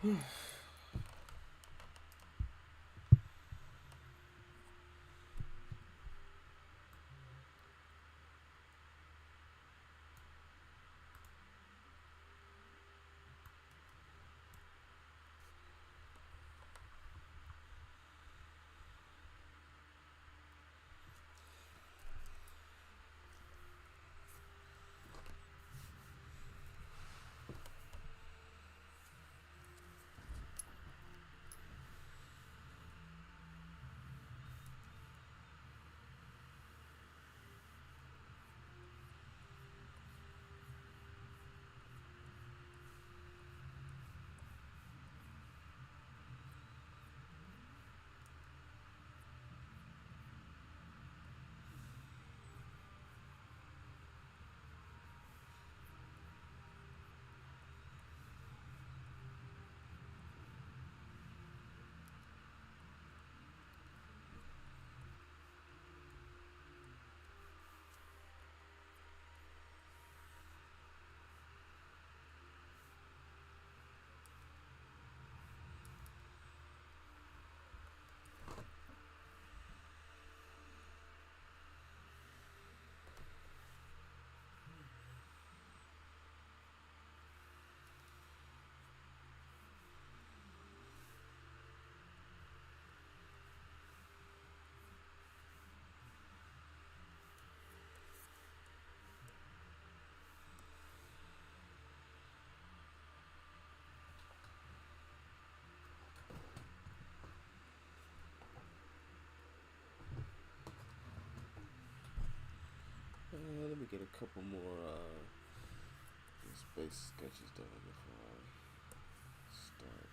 Let me get a couple more space sketches done before I start.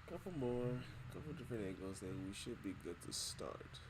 Couple more, couple different angles, then we should be good to start.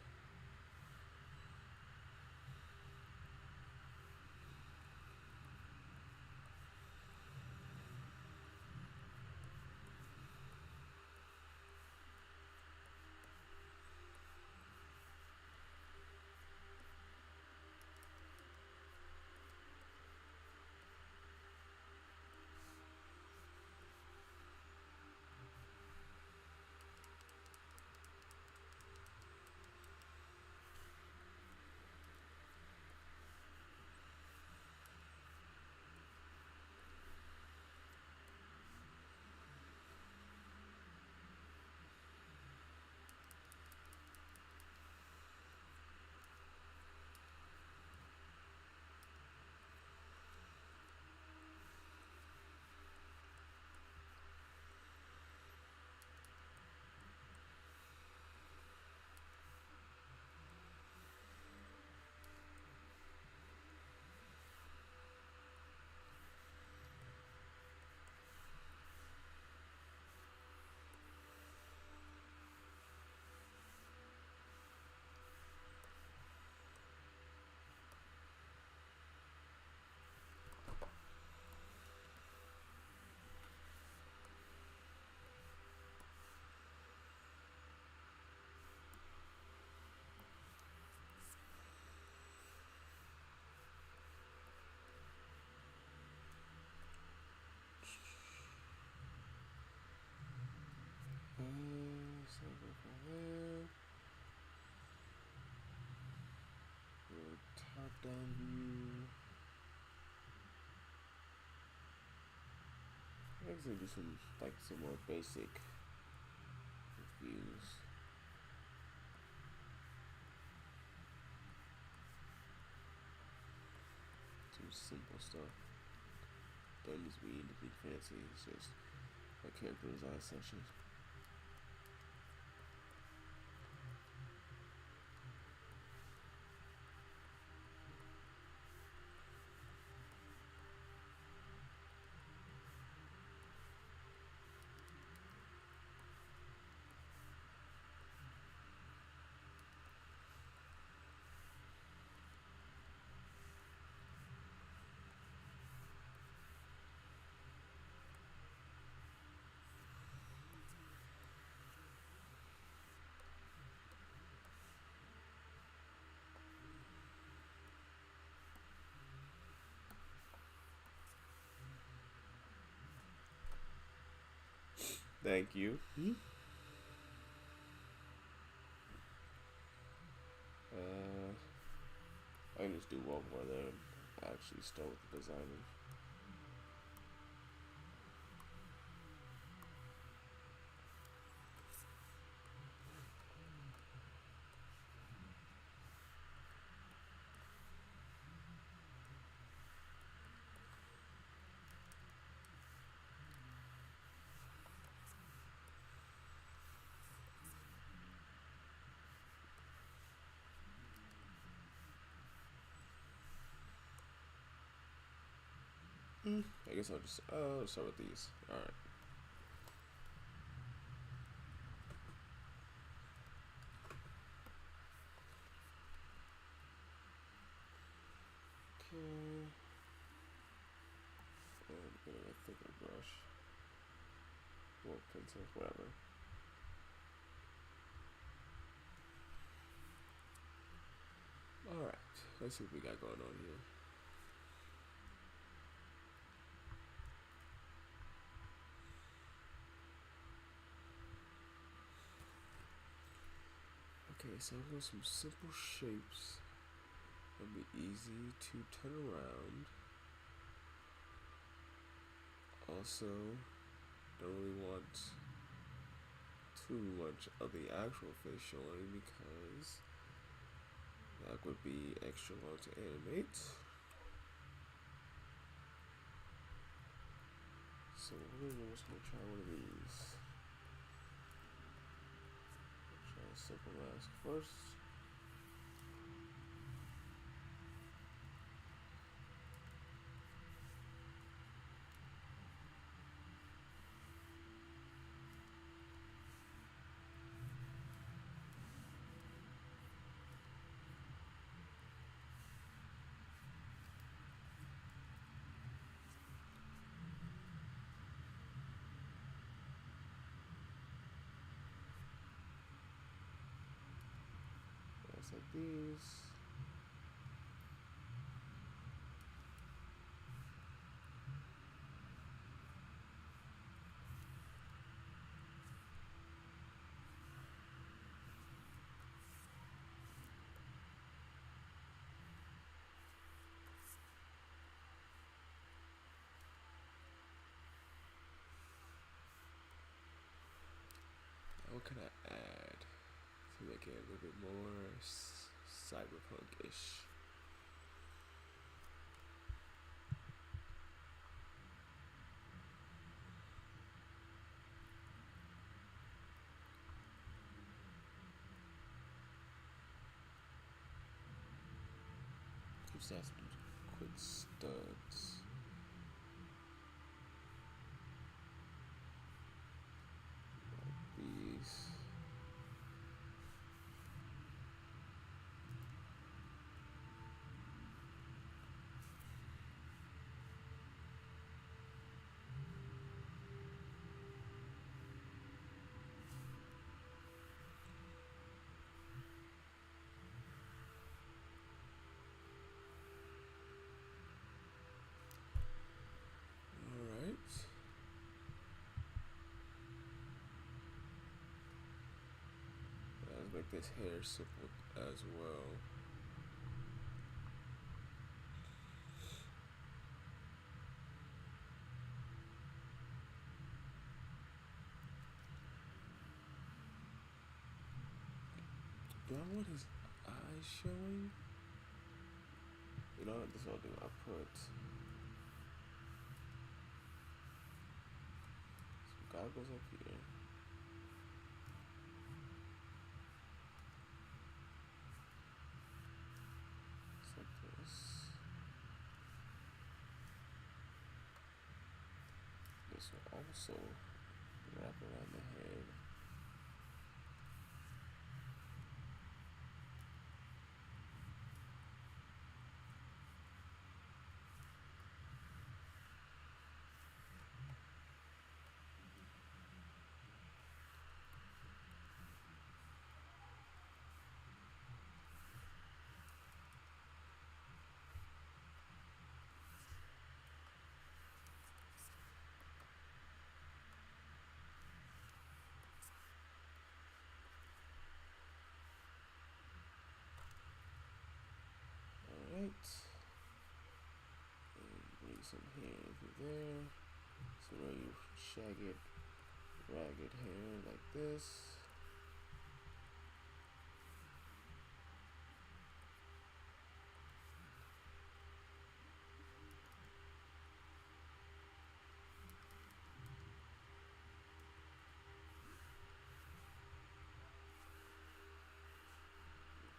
So go from there. Top down view. I'm gonna do some more basic views. Some simple stuff. Don't need to be anything fancy. It's just a character design section. Thank you. I can just do one more there and actually start with the designing. I guess I'll just start with these. All right. Okay. And get a thicker brush. Or pencil, whatever. All right. Let's see what we got going on here. Okay, so I've got some simple shapes. It'll be easy to turn around. Also, don't really want too much of the actual face showing because that would be extra long to animate. So we're just gonna try one of these. Try a simple mask first. just like these. What can I add to make it a little bit more cyberpunk-ish? Just have some quick studs. Like these. Alright. Let's make this hair simple as well. Do I want his eyes showing? You know what, this is what I'll do. I'll put some goggles up here. Just like this. This will also wrap around the head. Alright. And bring some hair over there. So now you shaggy, ragged hair like this.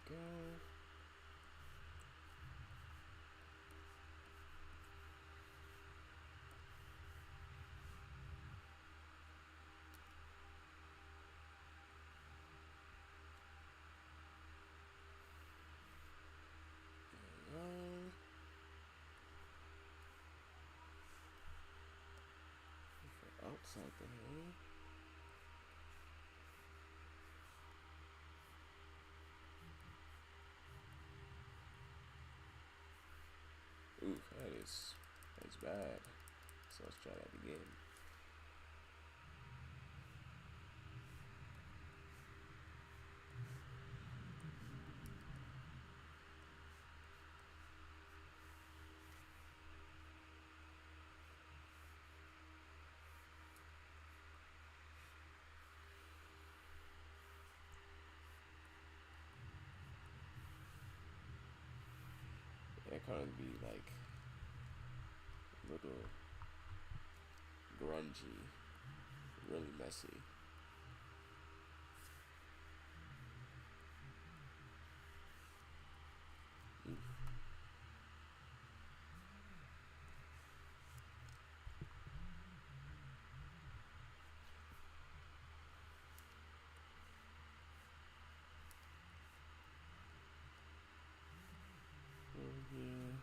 Go. Outside the hair. Ooh, that's bad. So let's try that again. It kind of be like a little grungy, really messy. Over here.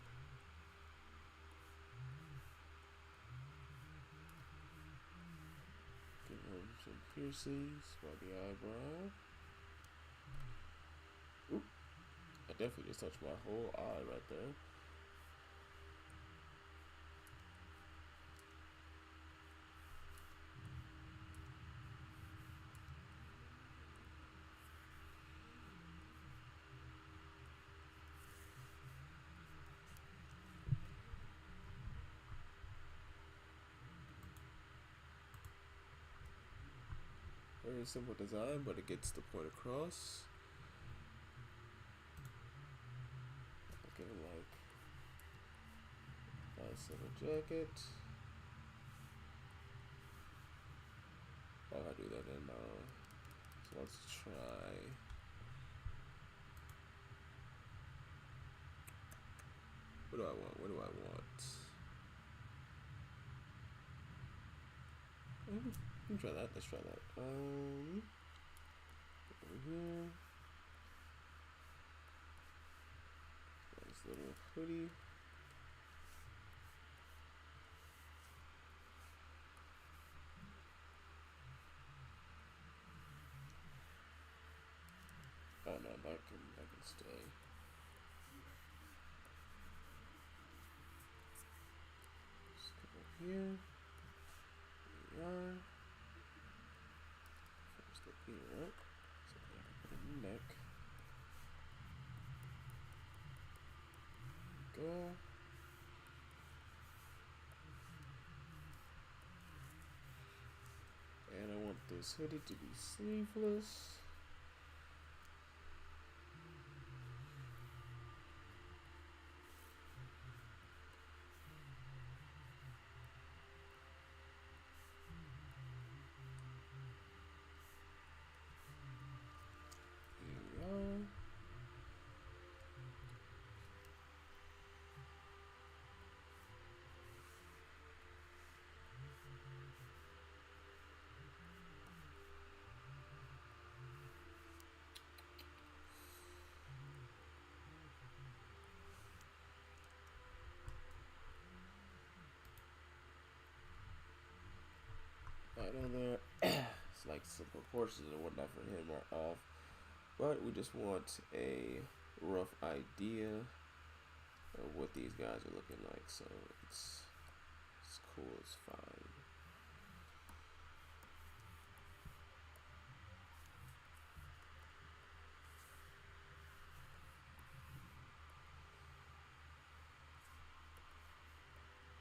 Give him some piercings for the eyebrow. Oop. I definitely just touched my whole eye right there. Very simple design, but it gets the point across. Looking like nice little jacket. Oh, I do that then. So let's try. What do I want? What do I want? Let me try that. Let's try that. Over here. Nice little hoodie. Oh no, that can stay. Just go here. Here we are. First the ear up. So I can put in the neck. Go. And I want this hoodie to be sleeveless. Here we are. Right on there. It's like some proportions and whatnot for him are off. But we just want a rough idea of what these guys are looking like. So it's cool, it's fine.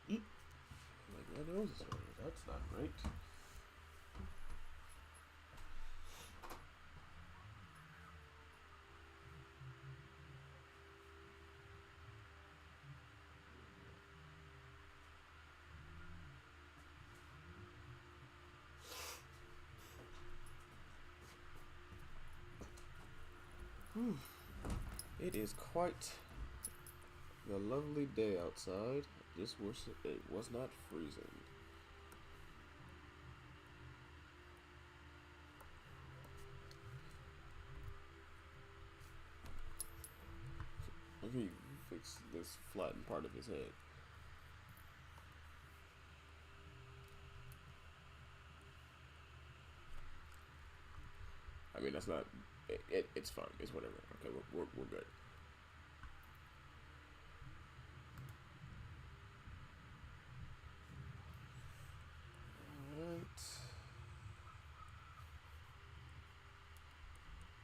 Like my nose is hurting. That's not great. It is quite the lovely day outside. Just wish it was not freezing. Let me fix this flattened part of his head. I mean, that's not. It's fine. It's whatever. Okay, we're good. Alright.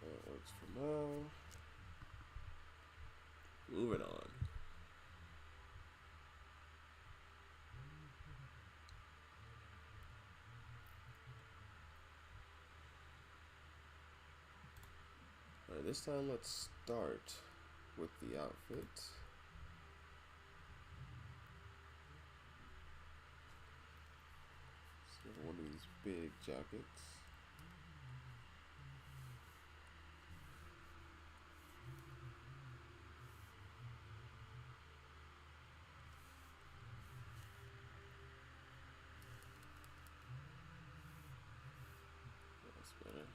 That works for now. Moving on. Alright, this time let's start with the outfit. So one of these big jackets. That's better.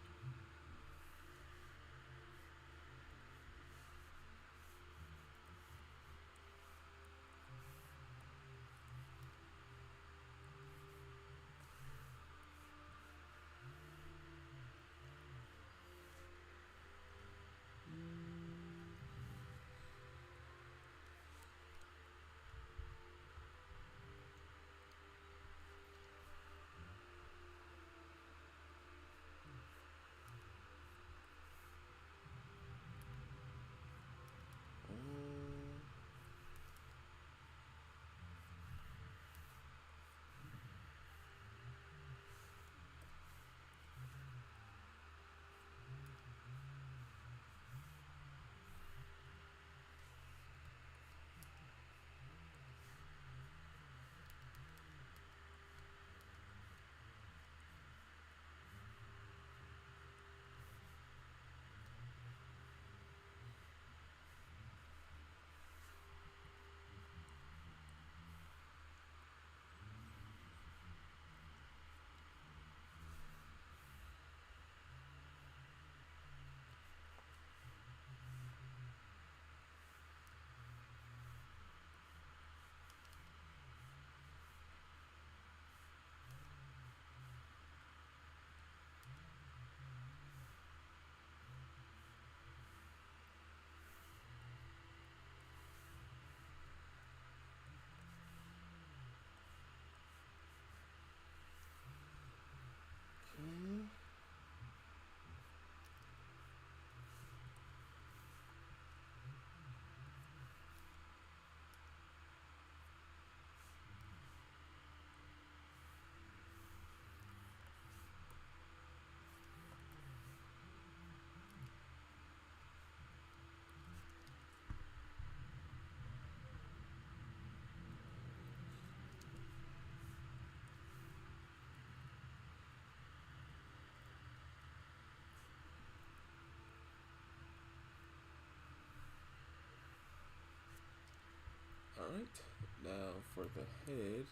Alright, now for the head,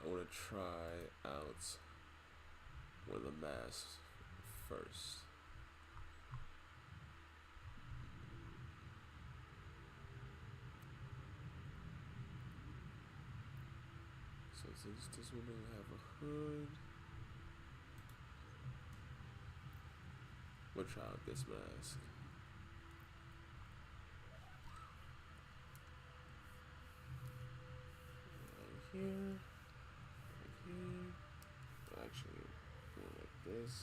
I want to try out one of the masks first. So since this one doesn't have a hood, we'll try out this mask. Right here, right here. Actually, go like this.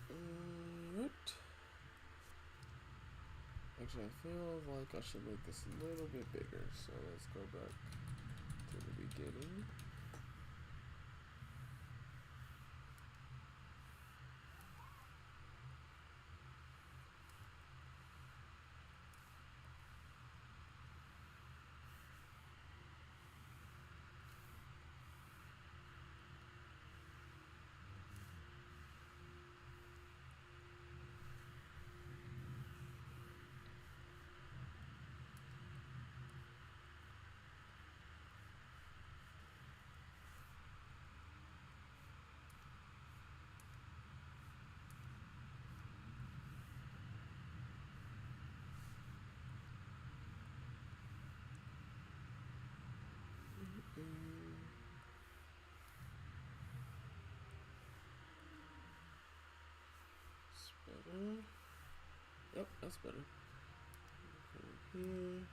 Alright. Actually, I feel like I should make this a little bit bigger, so let's go back to the beginning. It's better. Yep, that's better. Over here.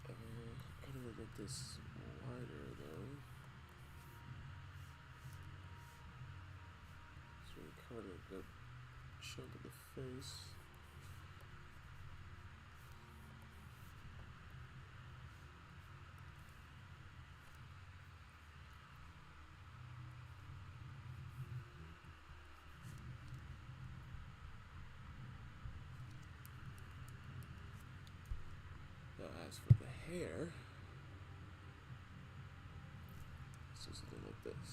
Kind of make this wider though. So we cover a good chunk of the face. Now as for the hair, it's just something like this.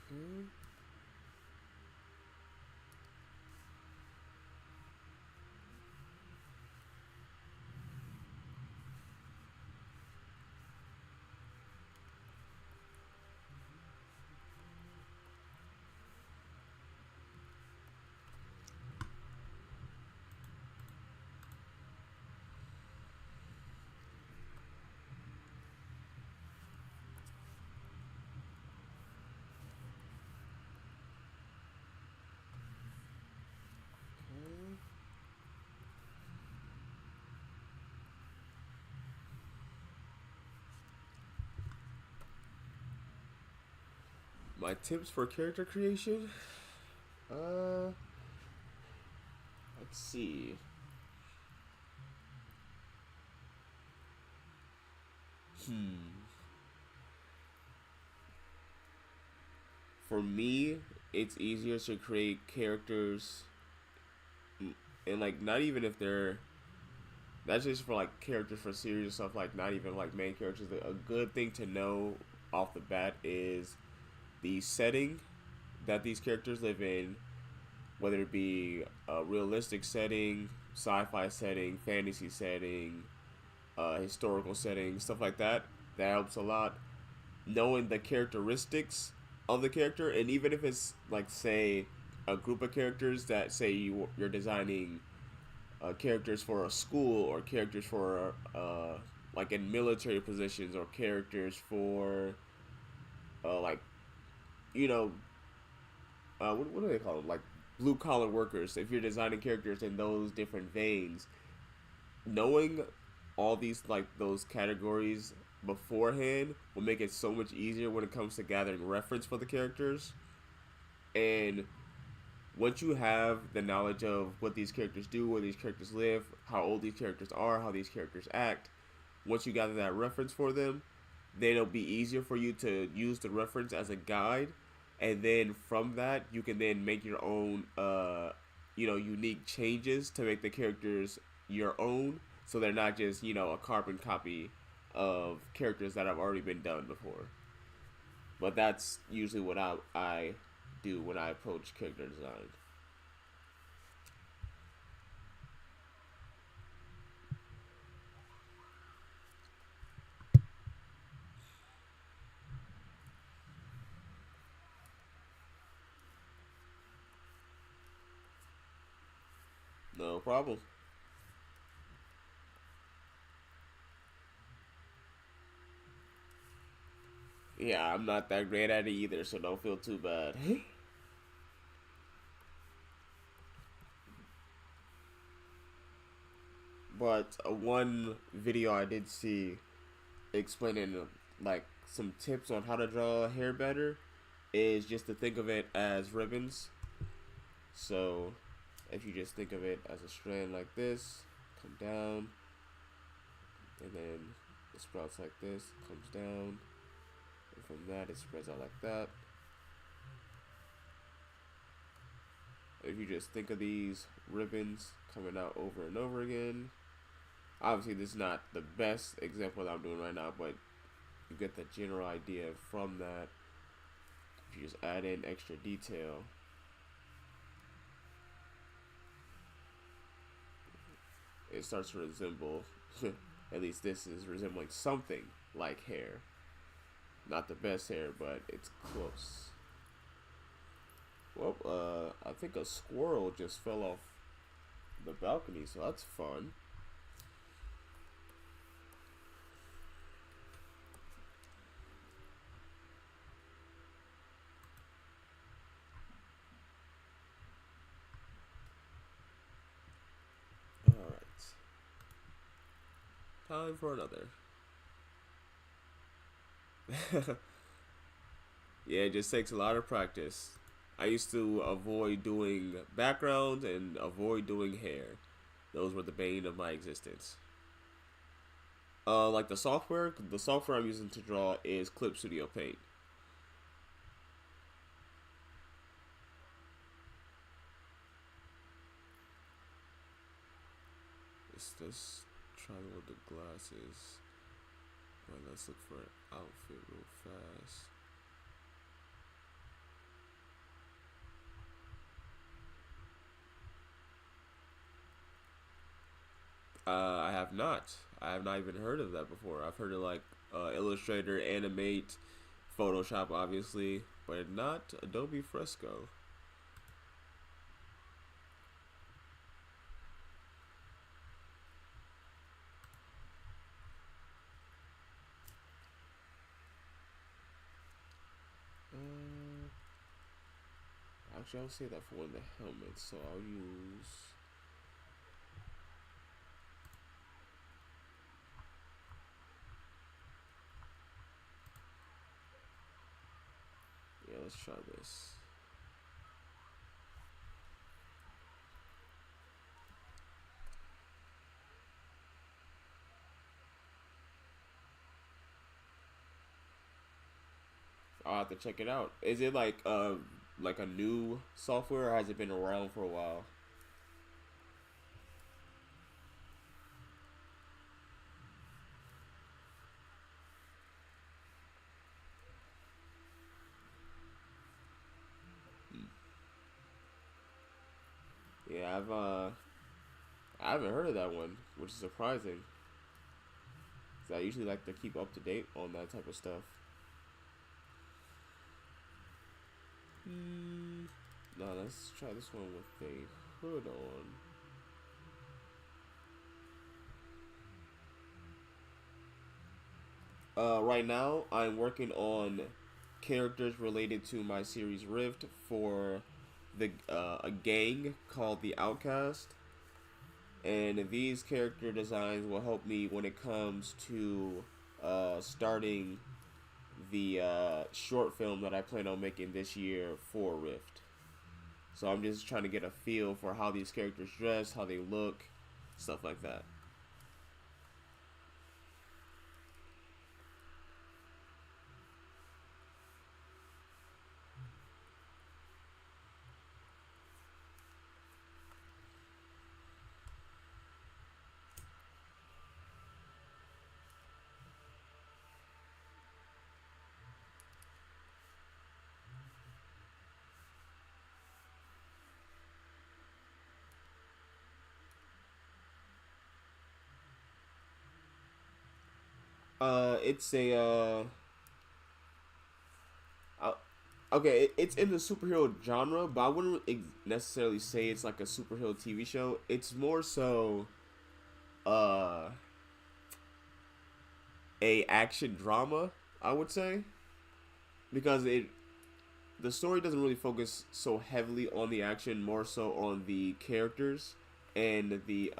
Hmm. My tips for character creation? Uh, let's see. Hmm. For me, it's easier to create characters, and like not even if they're that's just for like characters for serious stuff, like not even like main characters. A good thing to know off the bat is the setting that these characters live in, whether it be a realistic setting, sci-fi setting, fantasy setting, historical setting, stuff like that. That helps a lot. Knowing the characteristics of the character, and even if it's like say a group of characters that say you're designing characters for a school or characters for like in military positions or characters for like you know what do they call them, like blue collar workers. If you're designing characters in those different veins, knowing all these like those categories beforehand will make it so much easier when it comes to gathering reference for the characters. And once you have the knowledge of what these characters do, where these characters live, how old these characters are, how these characters act, once you gather that reference for them, then it'll be easier for you to use the reference as a guide, and then from that you can then make your own unique changes to make the characters your own, so they're not just a carbon copy of characters that have already been done before. But that's usually what I do when I approach character design. No problem. Yeah, I'm not that great at it either, so don't feel too bad. But one video I did see explaining like some tips on how to draw hair better is just to think of it as ribbons. So if you just think of it as a strand like this, come down, and then it sprouts like this, comes down, and from that it spreads out like that. If you just think of these ribbons coming out over and over again, obviously this is not the best example that I'm doing right now, but you get the general idea from that. If you just add in extra detail, it starts to resemble, at least this is resembling something like hair. Not the best hair, but it's close. Well, I think a squirrel just fell off the balcony, so that's fun. Alright. Time for another. Yeah, it just takes a lot of practice. I used to avoid doing backgrounds and avoid doing hair. Those were the bane of my existence. Like the software I'm using to draw is Clip Studio Paint. It's this trying with the glasses. Right, let's look for an outfit real fast. I have not. I have not even heard of that before. I've heard of like Illustrator, Animate, Photoshop, obviously, but not Adobe Fresco. Uh, Actually, I'll say that for one of the helmets, so I'll use. Yeah, let's let's try this. I'll have to check it out. Is it like a new software, or has it been around for a while? Hmm. Yeah, I haven't heard of that one, which is surprising. 'Cause I usually like to keep up to date on that type of stuff. Hmm. No, let's try this one with a hood on. Right now, I'm working on characters related to my series Rift for the a gang called the Outcast, and these character designs will help me when it comes to starting the short film that I plan on making this year for Rift. So I'm just trying to get a feel for how these characters dress, how they look, stuff like that. It's a uh, okay, it's in the superhero genre, but I wouldn't necessarily say it's like a superhero TV show. It's more so uh a action drama, I would say, because it the story doesn't really focus so heavily on the action, more so on the characters and the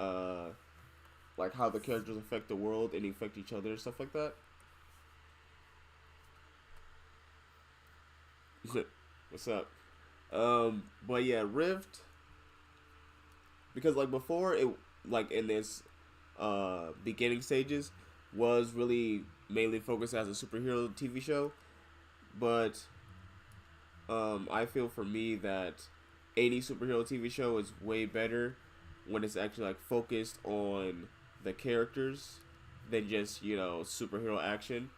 like how the characters affect the world and affect each other and stuff like that. What's up? But yeah, Rift, because like before it, like in this beginning stages, was really mainly focused as a superhero TV show, but I feel for me that any superhero TV show is way better when it's actually like focused on the characters than just superhero action.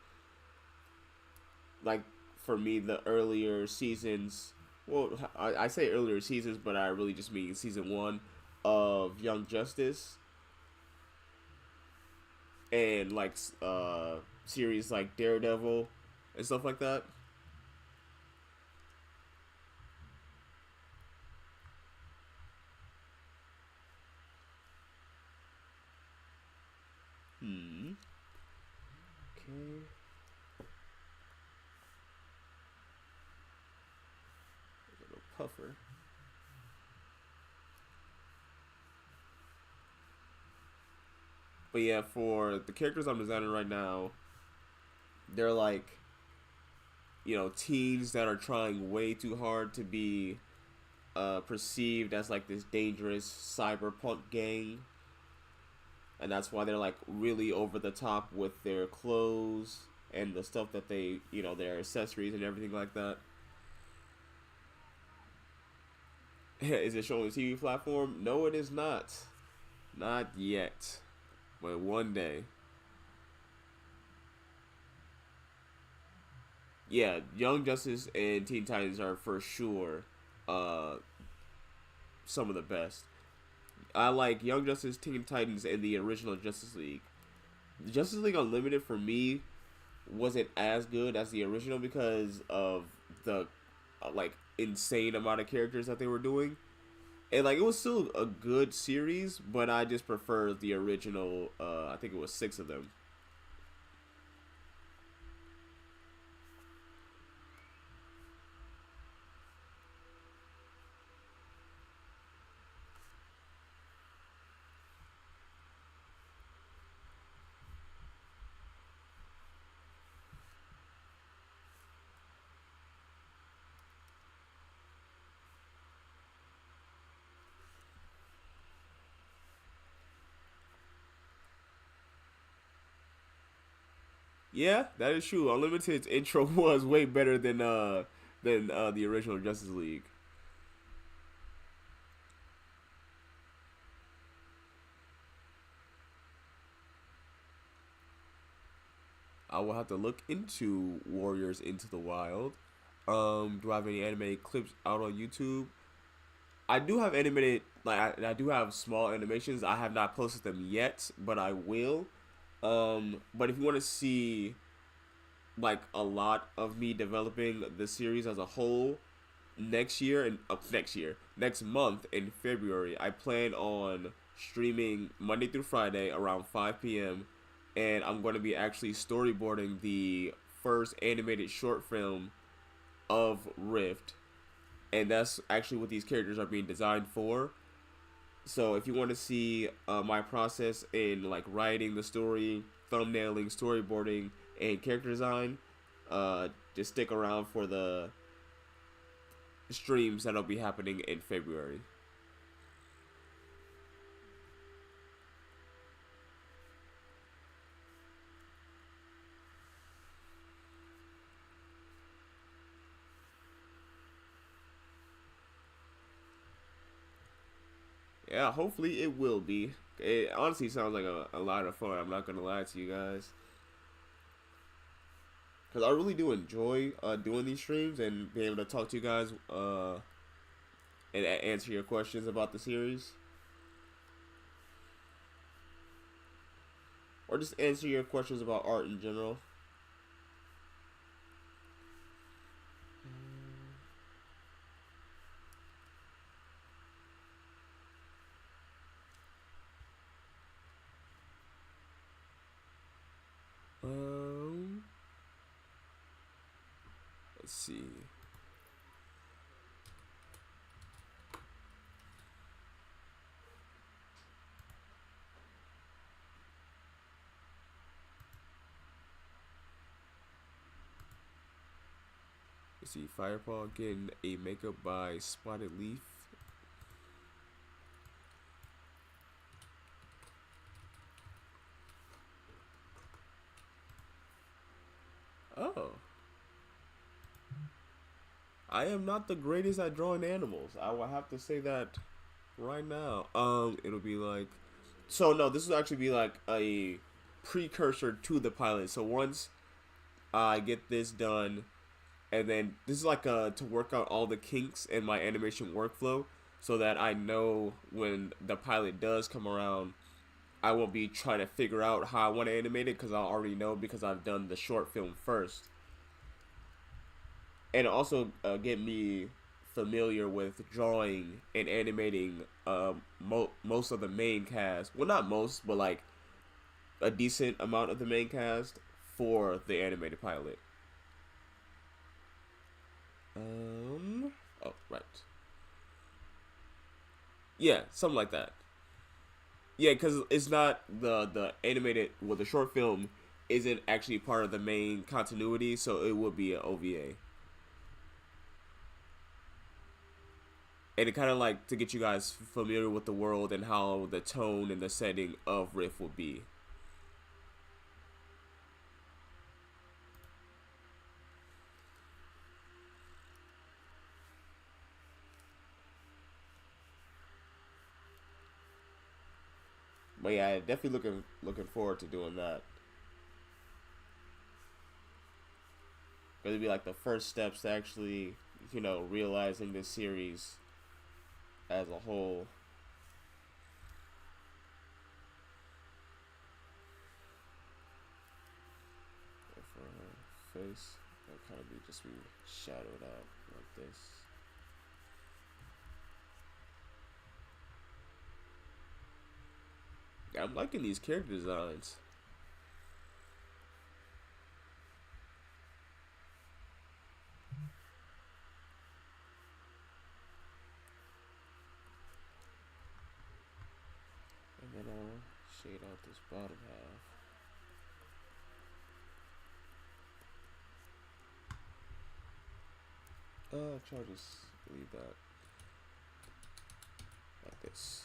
Like for me, the earlier seasons. Well, I say earlier seasons, but I really just mean season one of Young Justice and like series like Daredevil and stuff like that. Hmm. Okay. A little puffer. But yeah, for the characters I'm designing right now, they're like teens that are trying way too hard to be perceived as like this dangerous cyberpunk gang, and that's why they're like really over the top with their clothes and the stuff that they their accessories and everything like that. Is it showing on the TV platform? No, it is not. Not yet, but one day. Yeah, Young Justice and Teen Titans are for sure uh, some of the best. I like Young Justice, Teen Titans, and the original Justice League. Justice League Unlimited for me wasn't as good as the original because of the like insane amount of characters that they were doing. And like it was still a good series, but I just prefer the original. I think it was six of them. Yeah, that is true. Unlimited's intro was way better than the original Justice League. I will have to look into Warriors Into the Wild. Do I have any animated clips out on YouTube? I do have animated, like I do have small animations. I have not posted them yet, but I will. But if you want to see like a lot of me developing the series as a whole, next month in February, I plan on streaming Monday through Friday around 5 p.m. and I'm going to be actually storyboarding the first animated short film of Rift, and that's actually what these characters are being designed for. So if you want to see my process in like writing the story, thumbnailing, storyboarding, and character design, just stick around for the streams that'll be happening in February. Yeah, hopefully it will be. It honestly sounds like a lot of fun. I'm not gonna lie to you guys, because I really do enjoy doing these streams and being able to talk to you guys and answer your questions about the series, or just answer your questions about art in general. Um, let's see. Let's see. Firepaw getting a makeup by Spotted Leaf. Oh, I am not the greatest at drawing animals. I will have to say that right now. It'll be like, so no, this will actually be like a precursor to the pilot. So once I get this done, and then this is like to work out all the kinks in my animation workflow, so that I know when the pilot does come around, I won't be trying to figure out how I want to animate it because I already know because I've done the short film first, and also get me familiar with drawing and animating most of the main cast. Well, not most, but like a decent amount of the main cast for the animated pilot. Oh, right. Yeah, something like that. Yeah, because it's not the animated. Well, the short film isn't actually part of the main continuity, so it would be an OVA. And it kind of like to get you guys familiar with the world and how the tone and the setting of Rift will be. But yeah, definitely looking forward to doing that. Because it'd be like the first steps to actually, realizing this series as a whole. For her face, it'll kind of be just be shadowed out like this. I'm liking these character designs. And then I'll shade out this bottom half. Try to just leave that like this.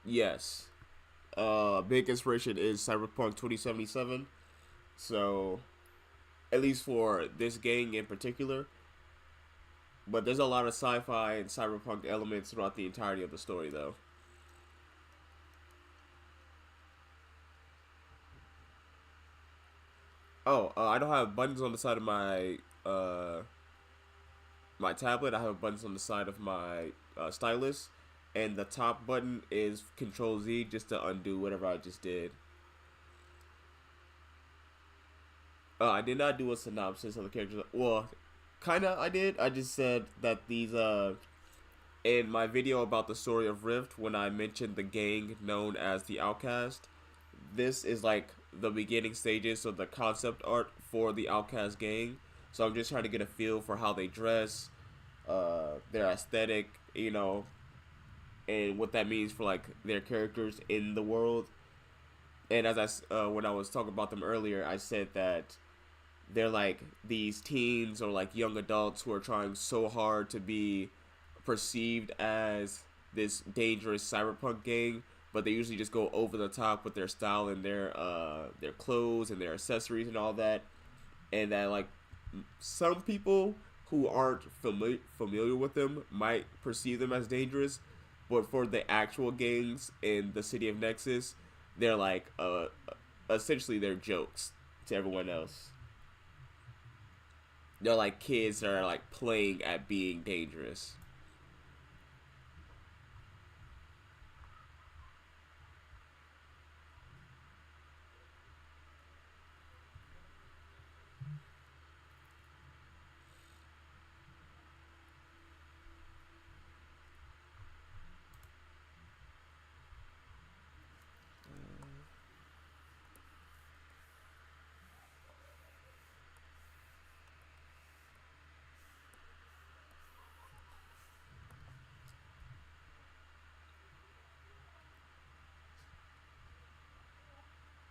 Yes. big inspiration is Cyberpunk 2077. So at least for this gang in particular. But there's a lot of sci-fi and cyberpunk elements throughout the entirety of the story, though. Oh, I don't have buttons on the side of my tablet. I have buttons on the side of my stylus, and the top button is Control Z just to undo whatever I just did. I did not do a synopsis of the characters. Well, kinda I did. I just said that these in my video about the story of Rift, when I mentioned the gang known as the Outcast, this is like the beginning stages of the concept art for the Outcast gang. So I'm just trying to get a feel for how they dress, their aesthetic, and what that means for like their characters in the world. And when I was talking about them earlier, I said that they're like these teens or like young adults who are trying so hard to be perceived as this dangerous cyberpunk gang, but they usually just go over the top with their style and their clothes and their accessories and all that, and that like some people who aren't familiar with them might perceive them as dangerous, but for the actual gangs in the city of Nexus, they're like essentially they're jokes to everyone else. They're like kids that are like playing at being dangerous.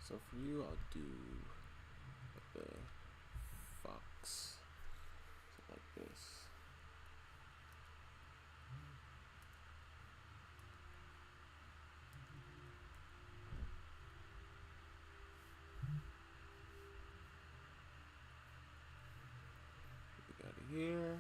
So for you, I'll do the fox, so like this. We got it here.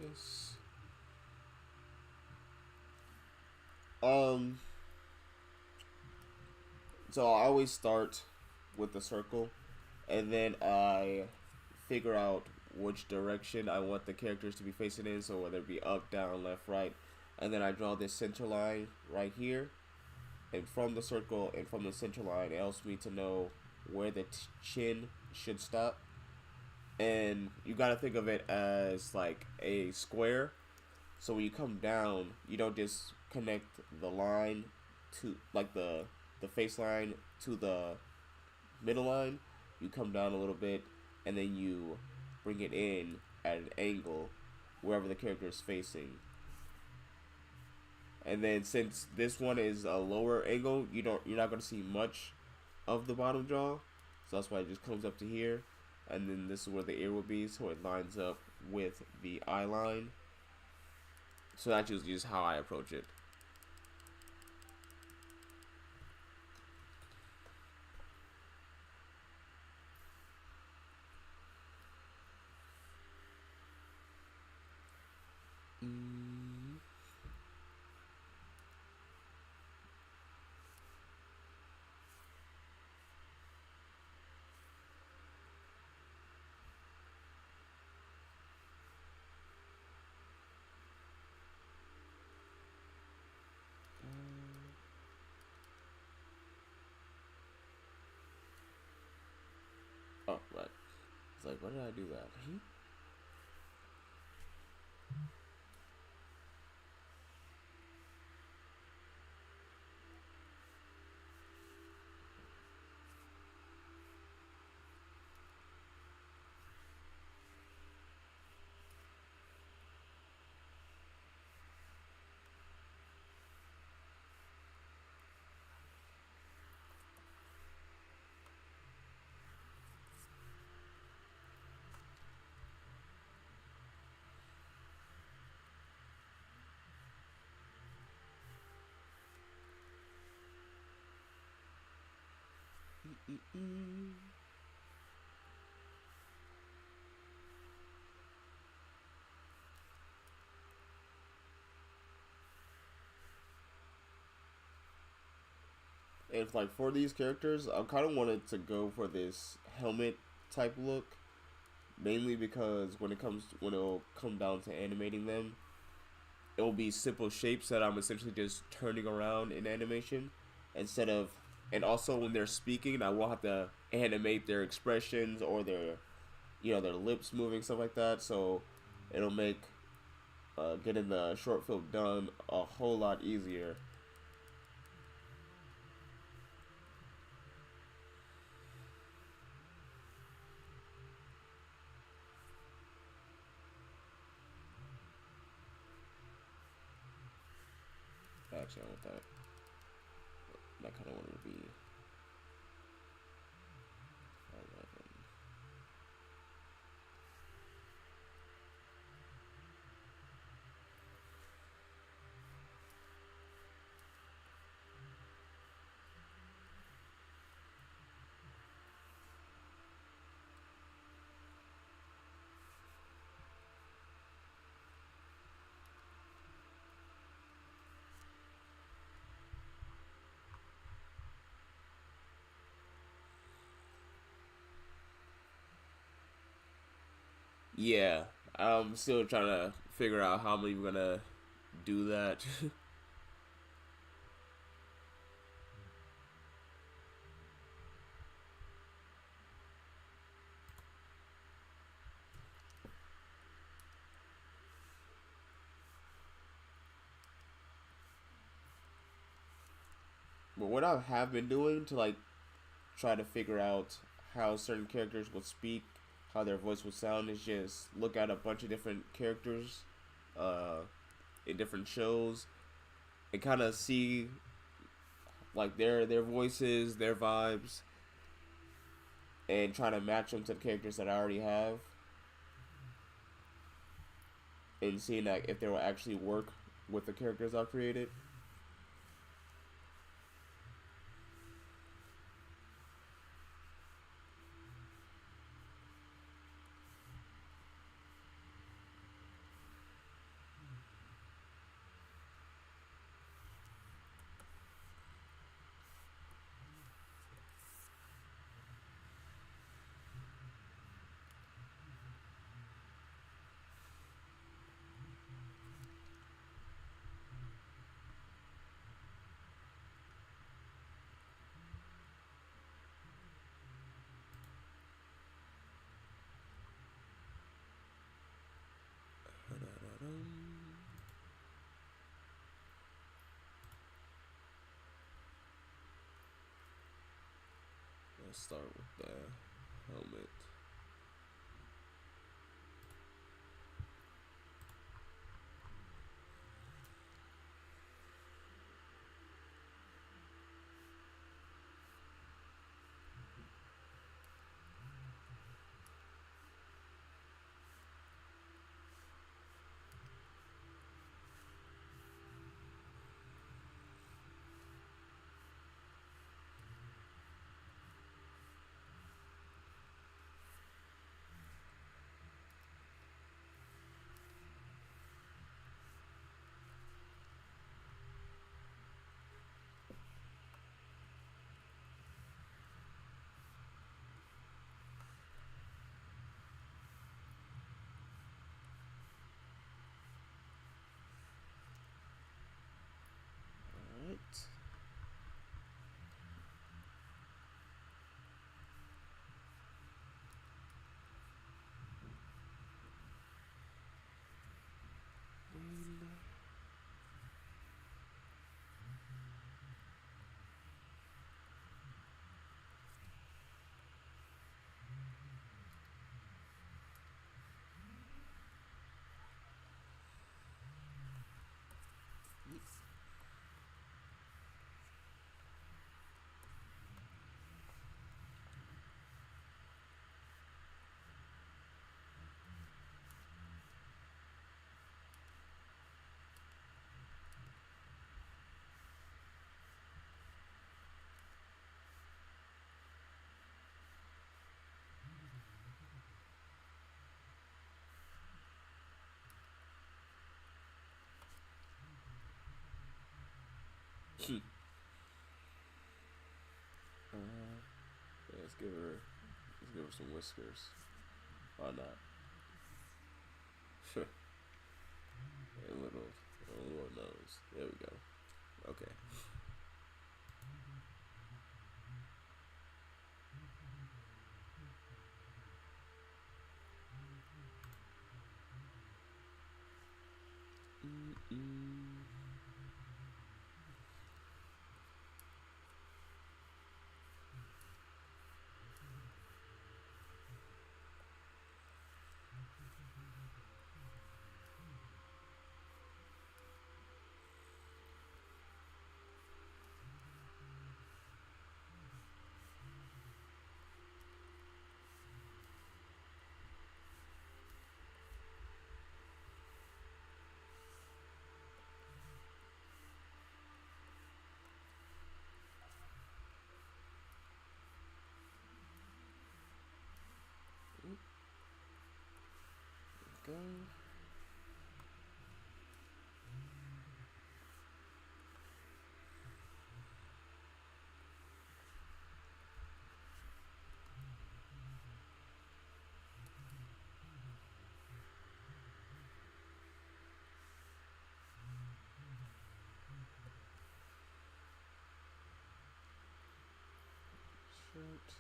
This. Um. So I always start with the circle, and then I figure out which direction I want the characters to be facing in. So whether it be up, down, left, right, and then I draw this center line right here, and from the circle and from the center line, it helps me to know where the chin should stop. And you gotta think of it as like a square. So when you come down, you don't just connect the line to like the face line to the middle line. You come down a little bit, and then you bring it in at an angle wherever the character is facing. And then since this one is a lower angle, you're not gonna see much of the bottom jaw. So that's why it just comes up to here. And then this is where the ear will be, so it lines up with the eye line. So that's just how I approach it. Oh, right. It's like, why did I do that? Mm. And like for these characters, I kind of wanted to go for this helmet type look, mainly because when it'll come down to animating them, it will be simple shapes that I'm essentially just turning around in animation instead of, and also when they're speaking, I won't have to animate their expressions or their, their lips moving, stuff like that. So it'll make getting the short film done a whole lot easier. Actually, I want that kind of wanted to be 11. Yeah, I'm still trying to figure out how I'm gonna do that. But what I have been doing to like try to figure out how certain characters would speak, how their voice would sound, is just look at a bunch of different characters uh, in different shows and kind of see like their voices, their vibes, and try to match them to the characters that I already have, and seeing that if they will actually work with the characters I've created. Let's start with the helmet. Yeah, let's give her some whiskers. Why not? A little nose. There we go. Okay. Mm-mm. Go. Shirt.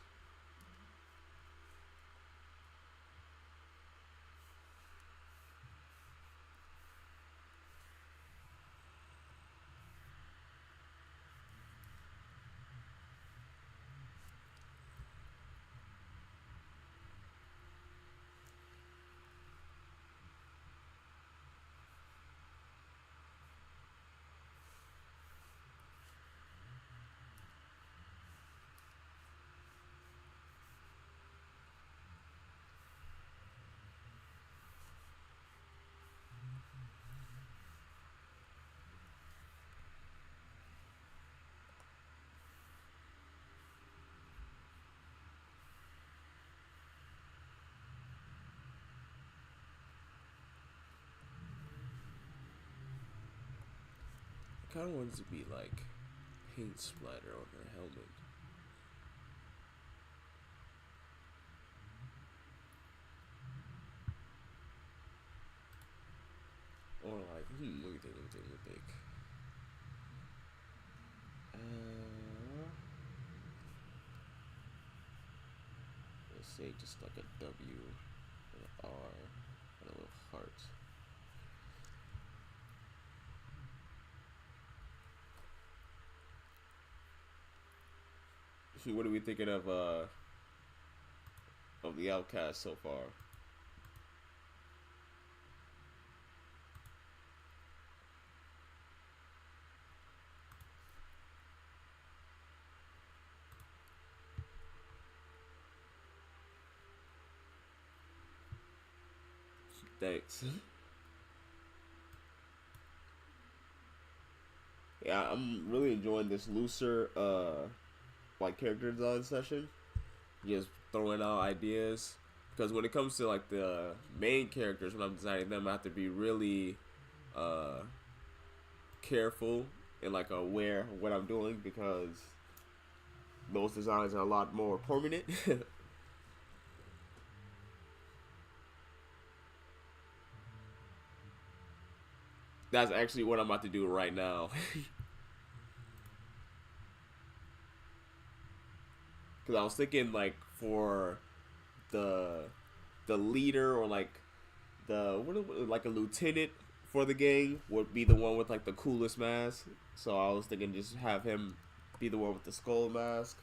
I kind of want it to be like paint splatter on her helmet. Or like, let me think. Let's say just like a W, an R, and a little heart. What are we thinking of the Outcast so far? Thanks. Yeah, I'm really enjoying this looser like character design session. Just throwing out ideas because when it comes to like the main characters, when I'm designing them, I have to be really uh careful and like aware of what I'm doing because those designs are a lot more permanent. That's actually what I'm about to do right now. Because I was thinking like for the the leader or like like a lieutenant for the gang would be the one with like the coolest mask. So I was thinking just have him be the one with the skull mask.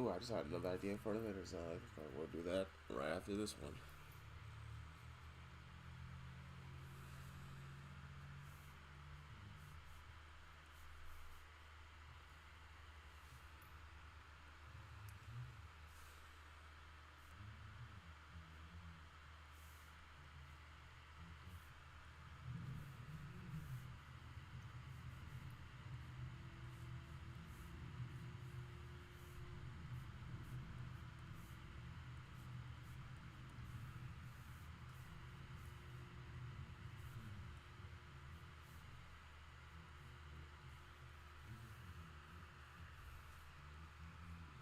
Oh, I just had another idea for the later design, but we'll do that right after this one.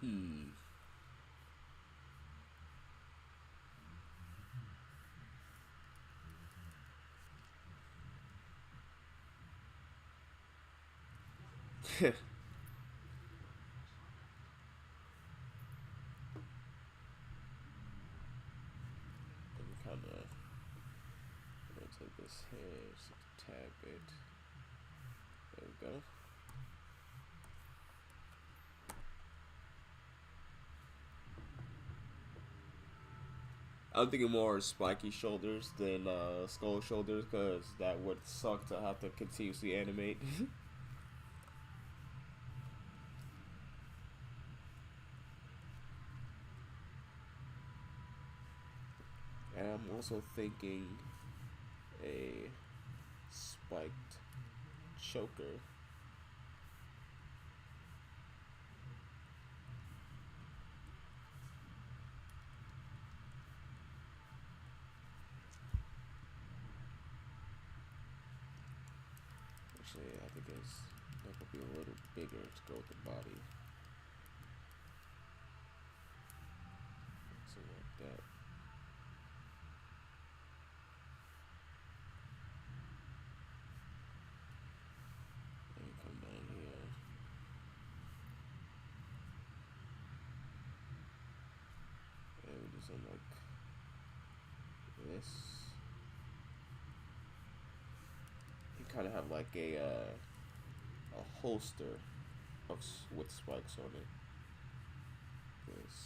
Hmm. Let me kind of rotate this hair just a tad bit. There we go. I'm thinking more spiky shoulders than skull shoulders, because that would suck to have to continuously animate. And I'm also thinking a spiked choker. Actually, I think that could be a little bigger to go with the body. Something like that. And come down here. And we do something like this. You kind of have like a holster with spikes on it. This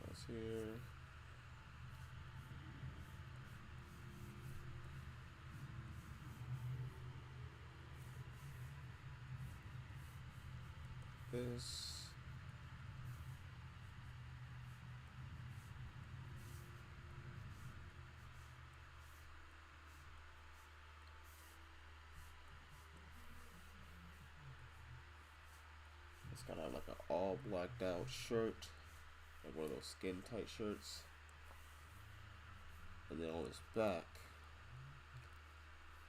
across here. This. It's kind of like an all blacked out shirt, like one of those skin tight shirts. And then on his back,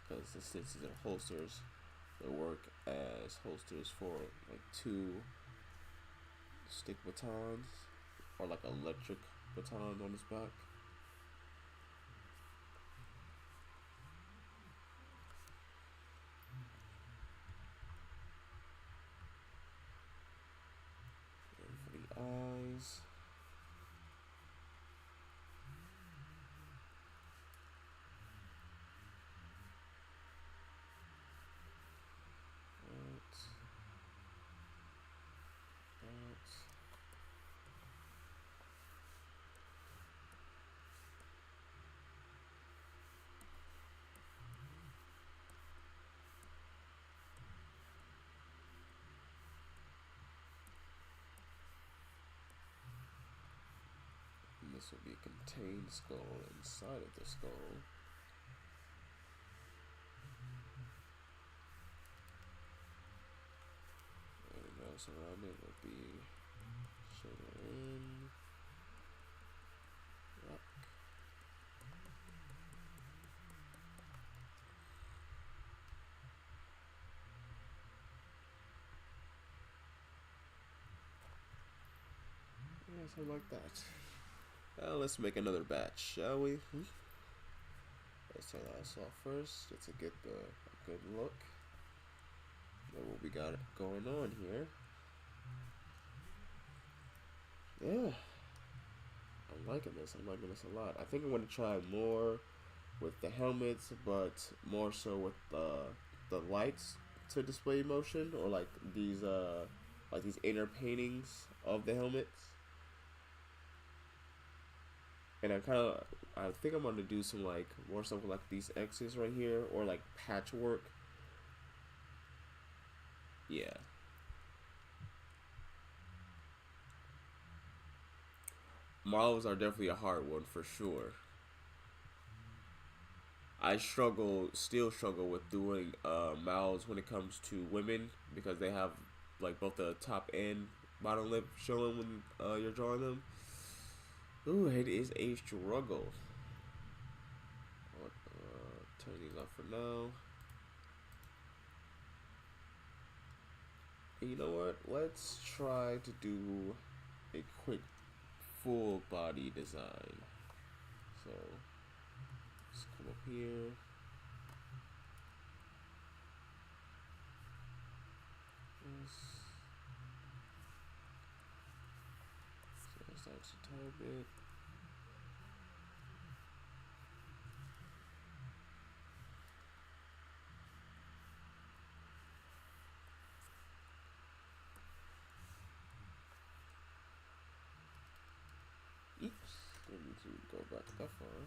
because the stitches and holsters, they work as holsters for like two stick batons or like electric batons on his back. And for the eyes, that, that. And this will be a contained skull inside of the skull. Everything else around it will be shoulder in, rock. Yeah, something like that. Let's make another batch, shall we? Let's turn that off first, just to get a good look at what we got going on here. Yeah, I'm liking this. I'm liking this a lot. I think I'm gonna try more with the helmets, but more so with the lights to display motion, or like these like these inner paintings of the helmets. And I think I'm gonna do some like more stuff with like these X's right here, or like patchwork. Yeah. Marvels are definitely a hard one for sure. Still struggle with doing mouths when it comes to women because they have like both the top and bottom lip showing when you're drawing them. Ooh, it is a struggle. Turn these off for now. And you know what? Let's try to do a quick full body design. So let's come up here. So that's a tiny bit. Oops, didn't need to go back that far.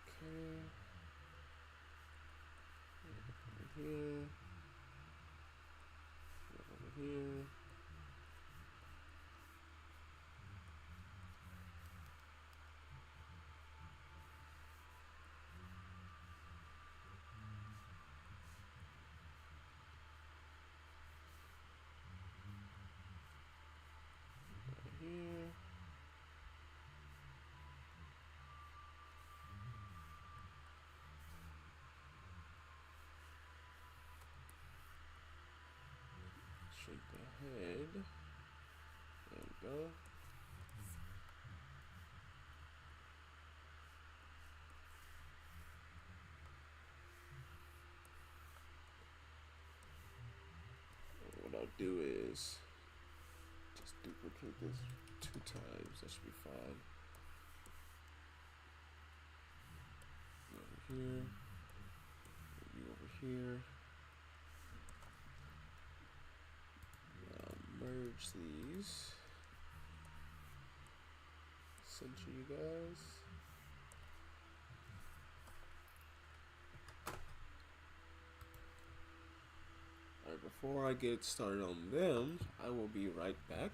Okay. Over here. Over here. Here. Shrink the head. There we go. And what I'll do is just duplicate this 2 times. That should be fine. Over here. Maybe over here. Merge these. Center you guys. Alright, before I get started on them, I will be right back.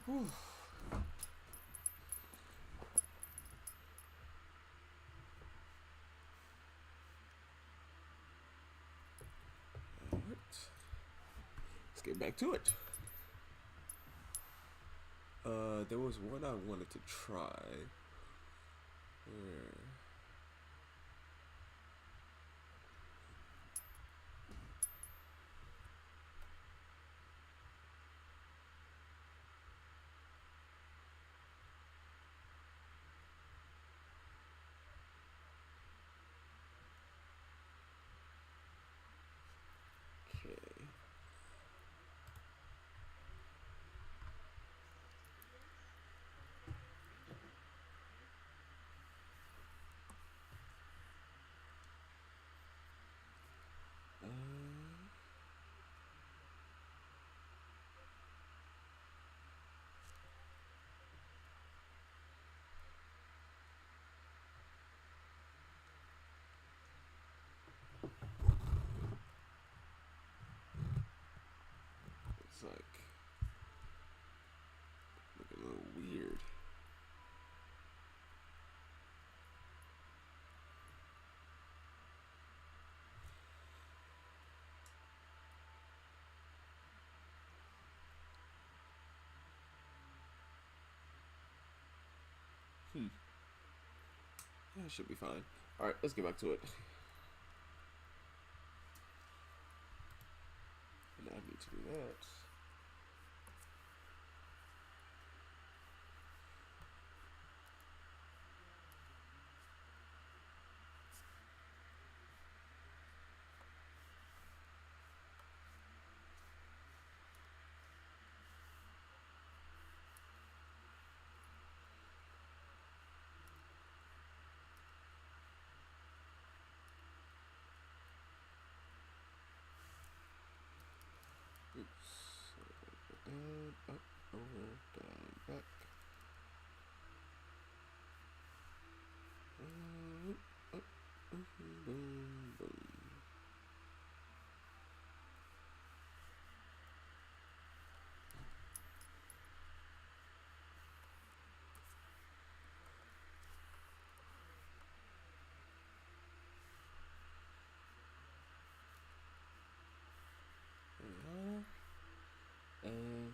Whew. Alright. Let's get back to it. There was one I wanted to try. Where? Okay. It's like looking a little weird. should be fine. Alright, let's get back to it. And I need to do that. Oops. Down, up, over, down, back. Up, boom, boom. And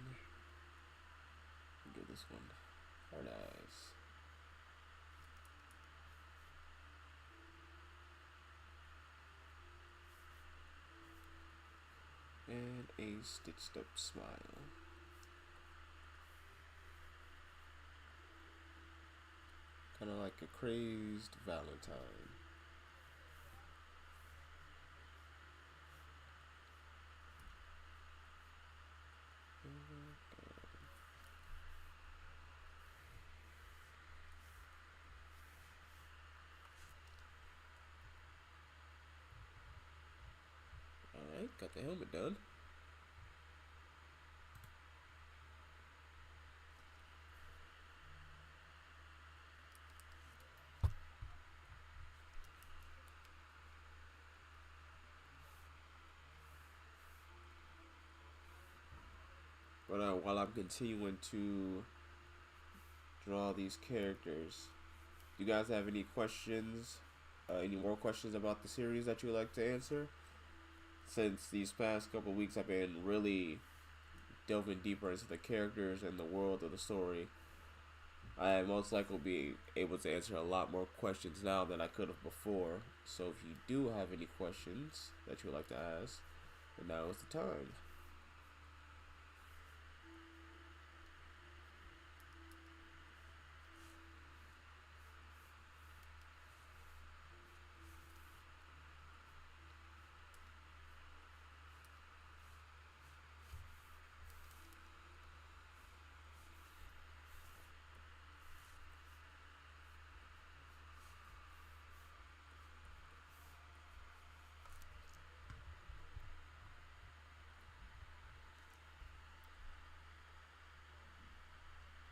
give this one hard eyes. And a stitched up smile. Kind of like a crazed Valentine. Alright, got the helmet done. But while I'm continuing to draw these characters, do you guys have any questions? Any more questions about the series that you would like to answer? Since these past couple weeks I've been really delving deeper into the characters and the world of the story, I most likely will be able to answer a lot more questions now than I could have before. So if you do have any questions that you would like to ask, then now is the time.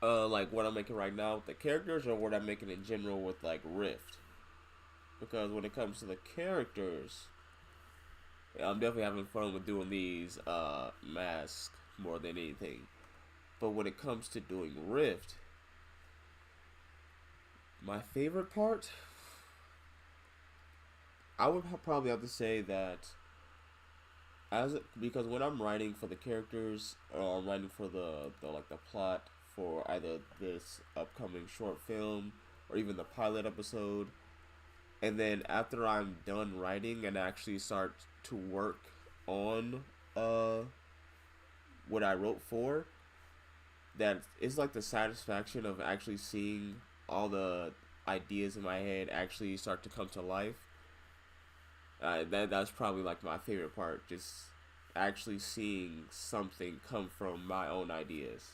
Like what I'm making right now with the characters, or what I'm making in general with like Rift. Because when it comes to the characters, yeah, I'm definitely having fun with doing these masks more than anything. But when it comes to doing Rift, my favorite part, I would probably have to say that because when I'm writing for the characters, or I'm writing for the plot for either this upcoming short film or even the pilot episode, and then after I'm done writing and actually start to work on what I wrote for, that it's like the satisfaction of actually seeing all the ideas in my head actually start to come to life. That's probably like my favorite part, just actually seeing something come from my own ideas.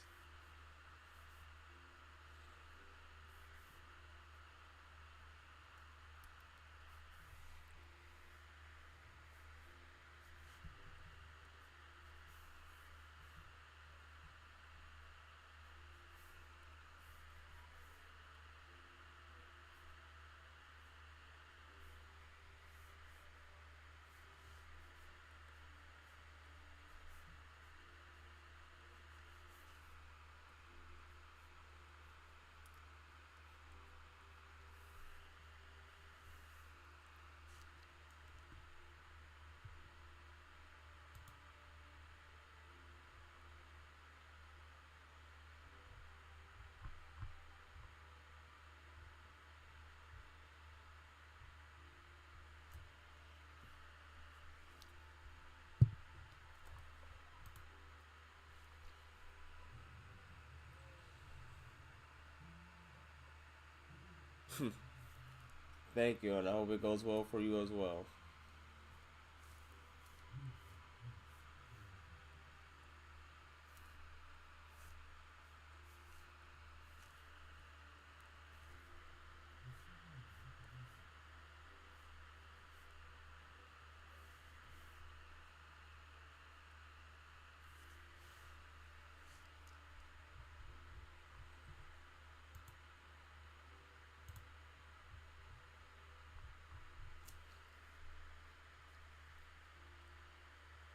Thank you, and I hope it goes well for you as well.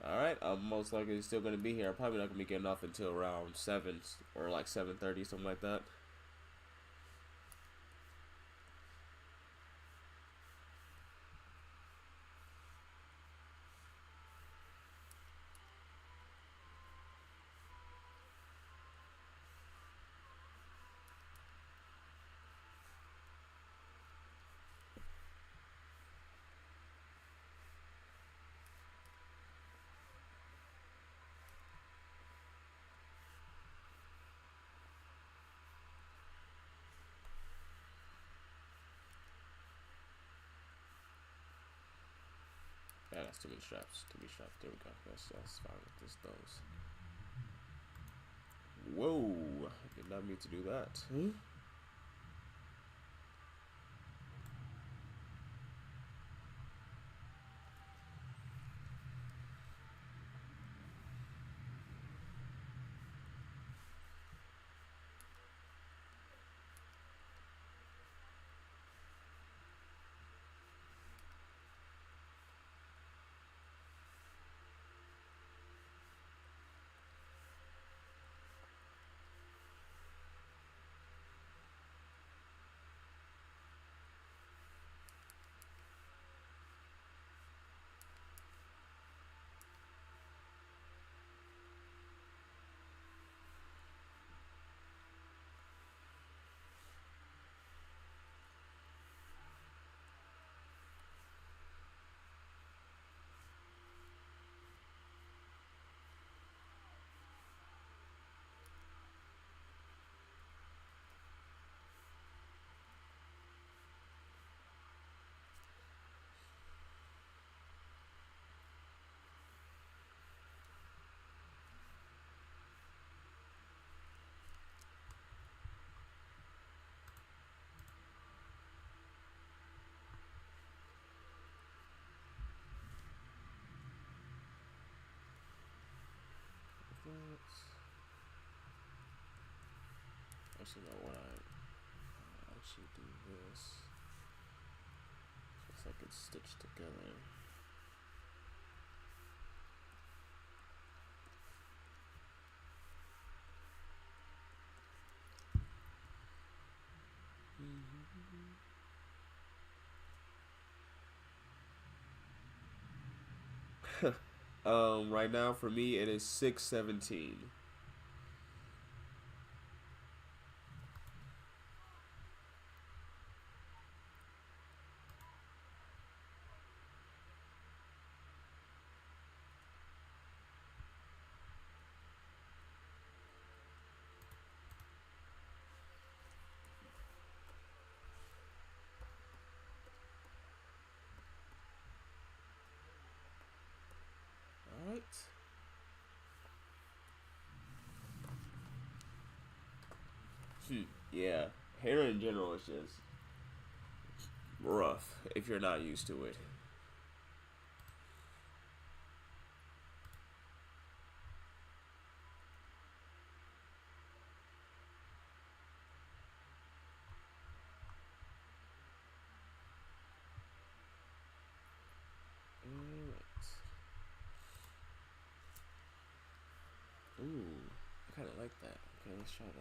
Alright, I'm most likely still going to be here. I'm probably not going to be getting off until around 7 or like 7:30, something like that. Yeah, that's too many straps. Too many straps. There we go. That's fine with this, those. Whoa! I did not mean to do that. Huh? Actually, know what I actually do this. So I can stitch together. Right now for me it is 6:17. All right. Yeah, hair in general is just rough if you're not used to it. Alright. Ooh, I kind of like that. Okay, let's try that.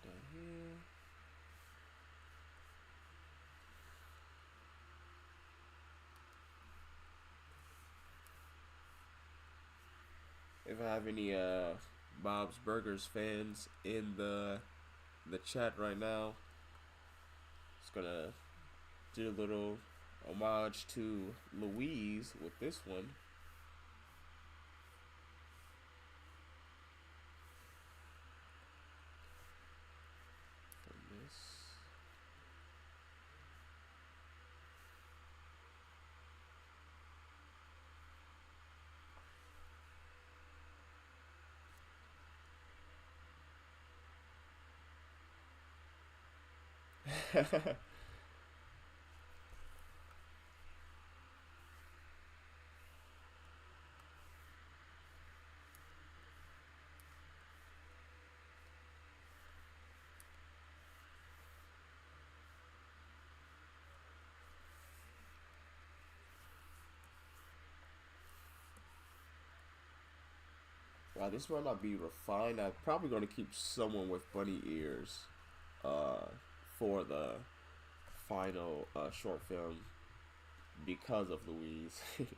Down here. If I have any Bob's Burgers fans in the chat right now, just gonna do a little homage to Louise with this one. From Wow, this might not be refined. I'm probably going to keep someone with bunny ears uh, for the final short film because of Louise. Let's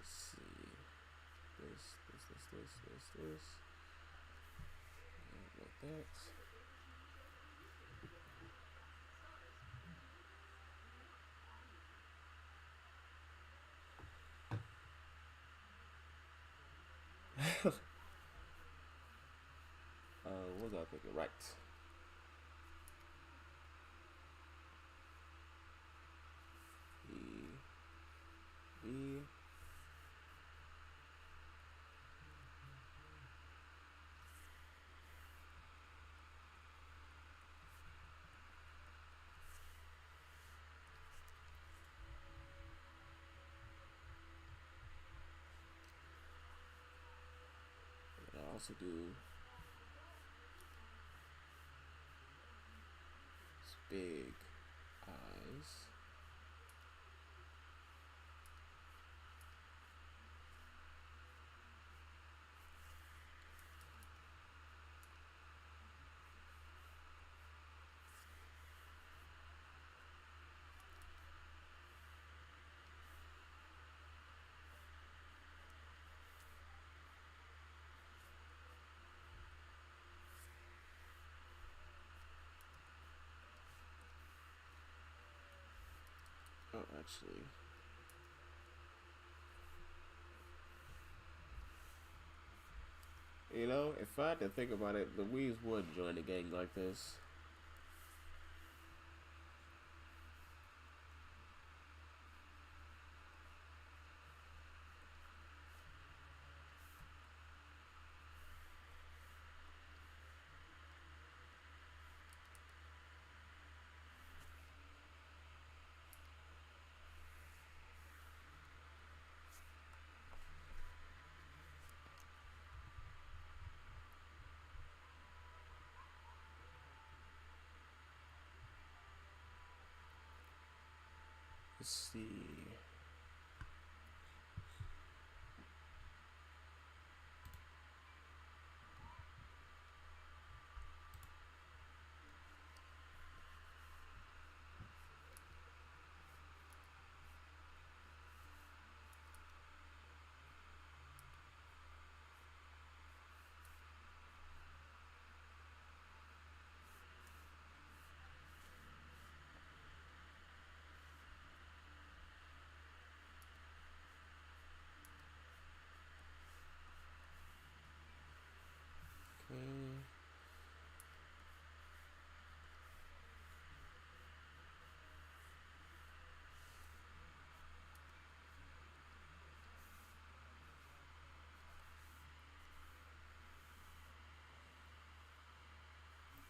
see. This. Like that. What was I thinking? Right. E B. I also do big eyes. Oh, actually, if I had to think about it, Louise would join a gang like this. Let's see. Okay.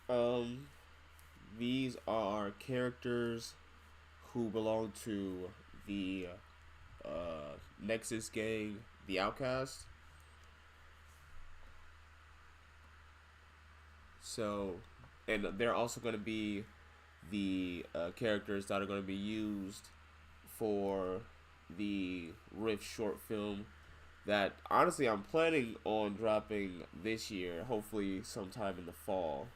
Um, these are characters who belong to the Nexus gang, the Outcast. So, and they're also going to be the characters that are going to be used for the Rift short film that honestly I'm planning on dropping this year, hopefully sometime in the fall.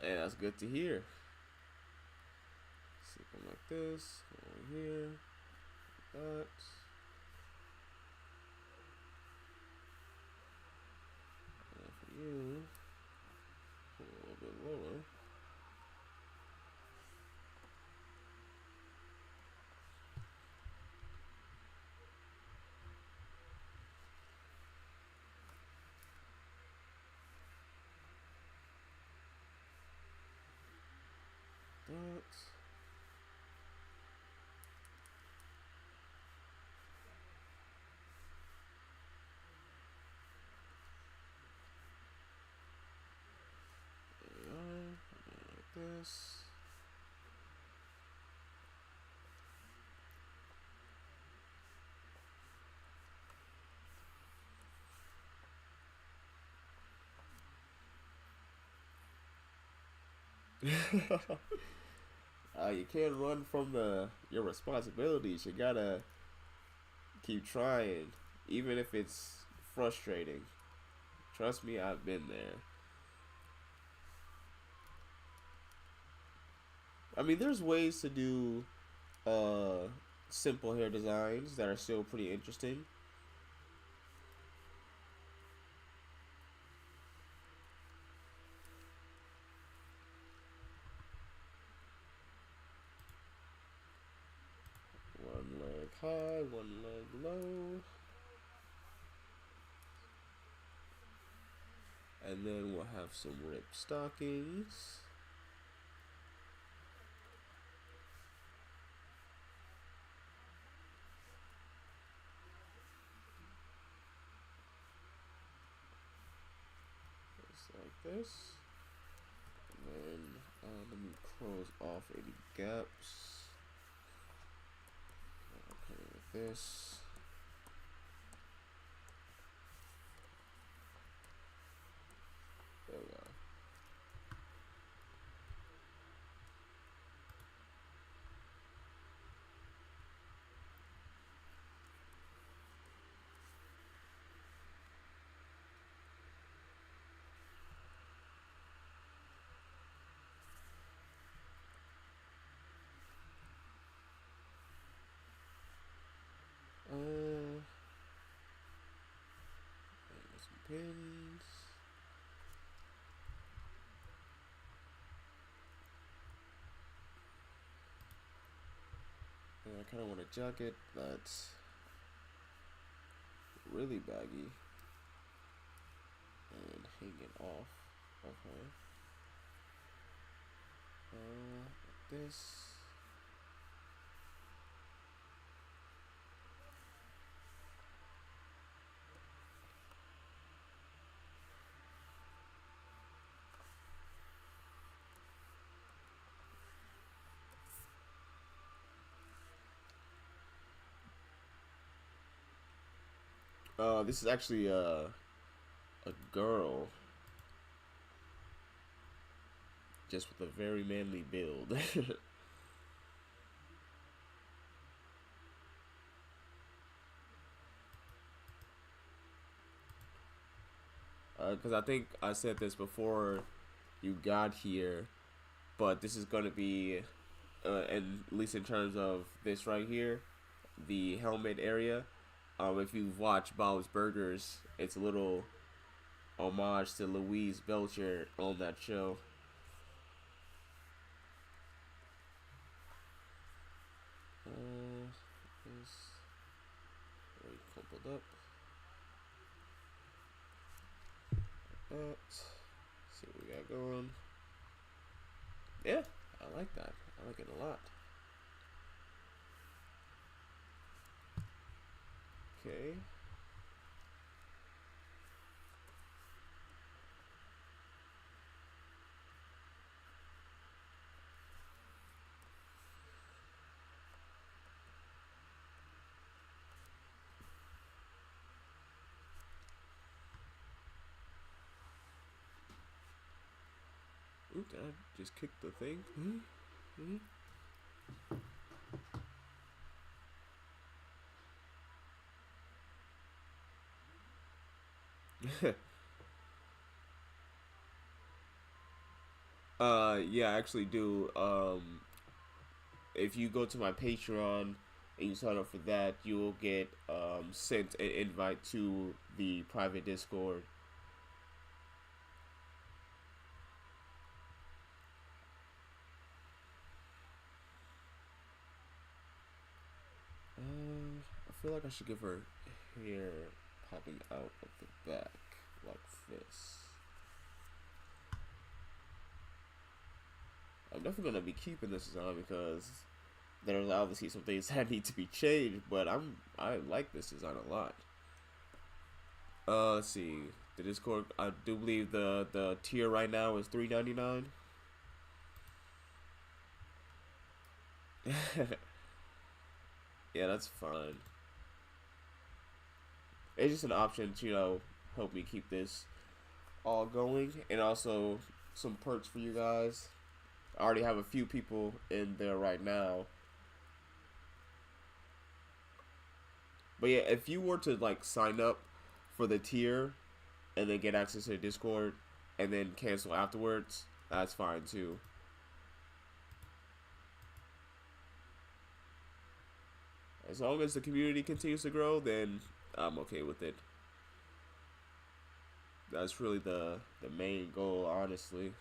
And that's good to hear. See, come like this, go over here, like that. And for you, a little bit lower. That. There we are. Like this. You can't run from your responsibilities. You gotta keep trying, even if it's frustrating. Trust me, I've been there. I mean, there's ways to do uh, simple hair designs that are still pretty interesting. One leg high, one leg low. And then we'll have some ripped stockings. Just like this. And then let me close off any gaps. Okay, with this. There we go. Some pins. And I kind of want a jacket that's really baggy and hanging off. Okay. Like this. This is actually a girl, just with a very manly build. Because I think I said this before you got here, but this is gonna be, and at least in terms of this right here, the helmet area. If you've watched Bob's Burgers, it's a little homage to Louise Belcher on that show. This very crumpled up. Like that. See what we got going. Yeah, I like that. I like it a lot. Okay. Ooh, did I just kick the thing? Yeah, I actually do. If you go to my Patreon and you sign up for that, you'll get sent an invite to the private Discord. I feel like I should give her hair popping out of the back like this. I'm definitely gonna be keeping this design because there's obviously some things that need to be changed, but I like this design a lot. Let's see. The Discord, I do believe the tier right now is $3.99. Yeah, that's fine. It's just an option to help me keep this all going, and also some perks for you guys. I already have a few people in there right now. But yeah, if you were to like sign up for the tier and then get access to the Discord and then cancel afterwards, that's fine too. As long as the community continues to grow, then I'm okay with it. That's really the main goal, honestly.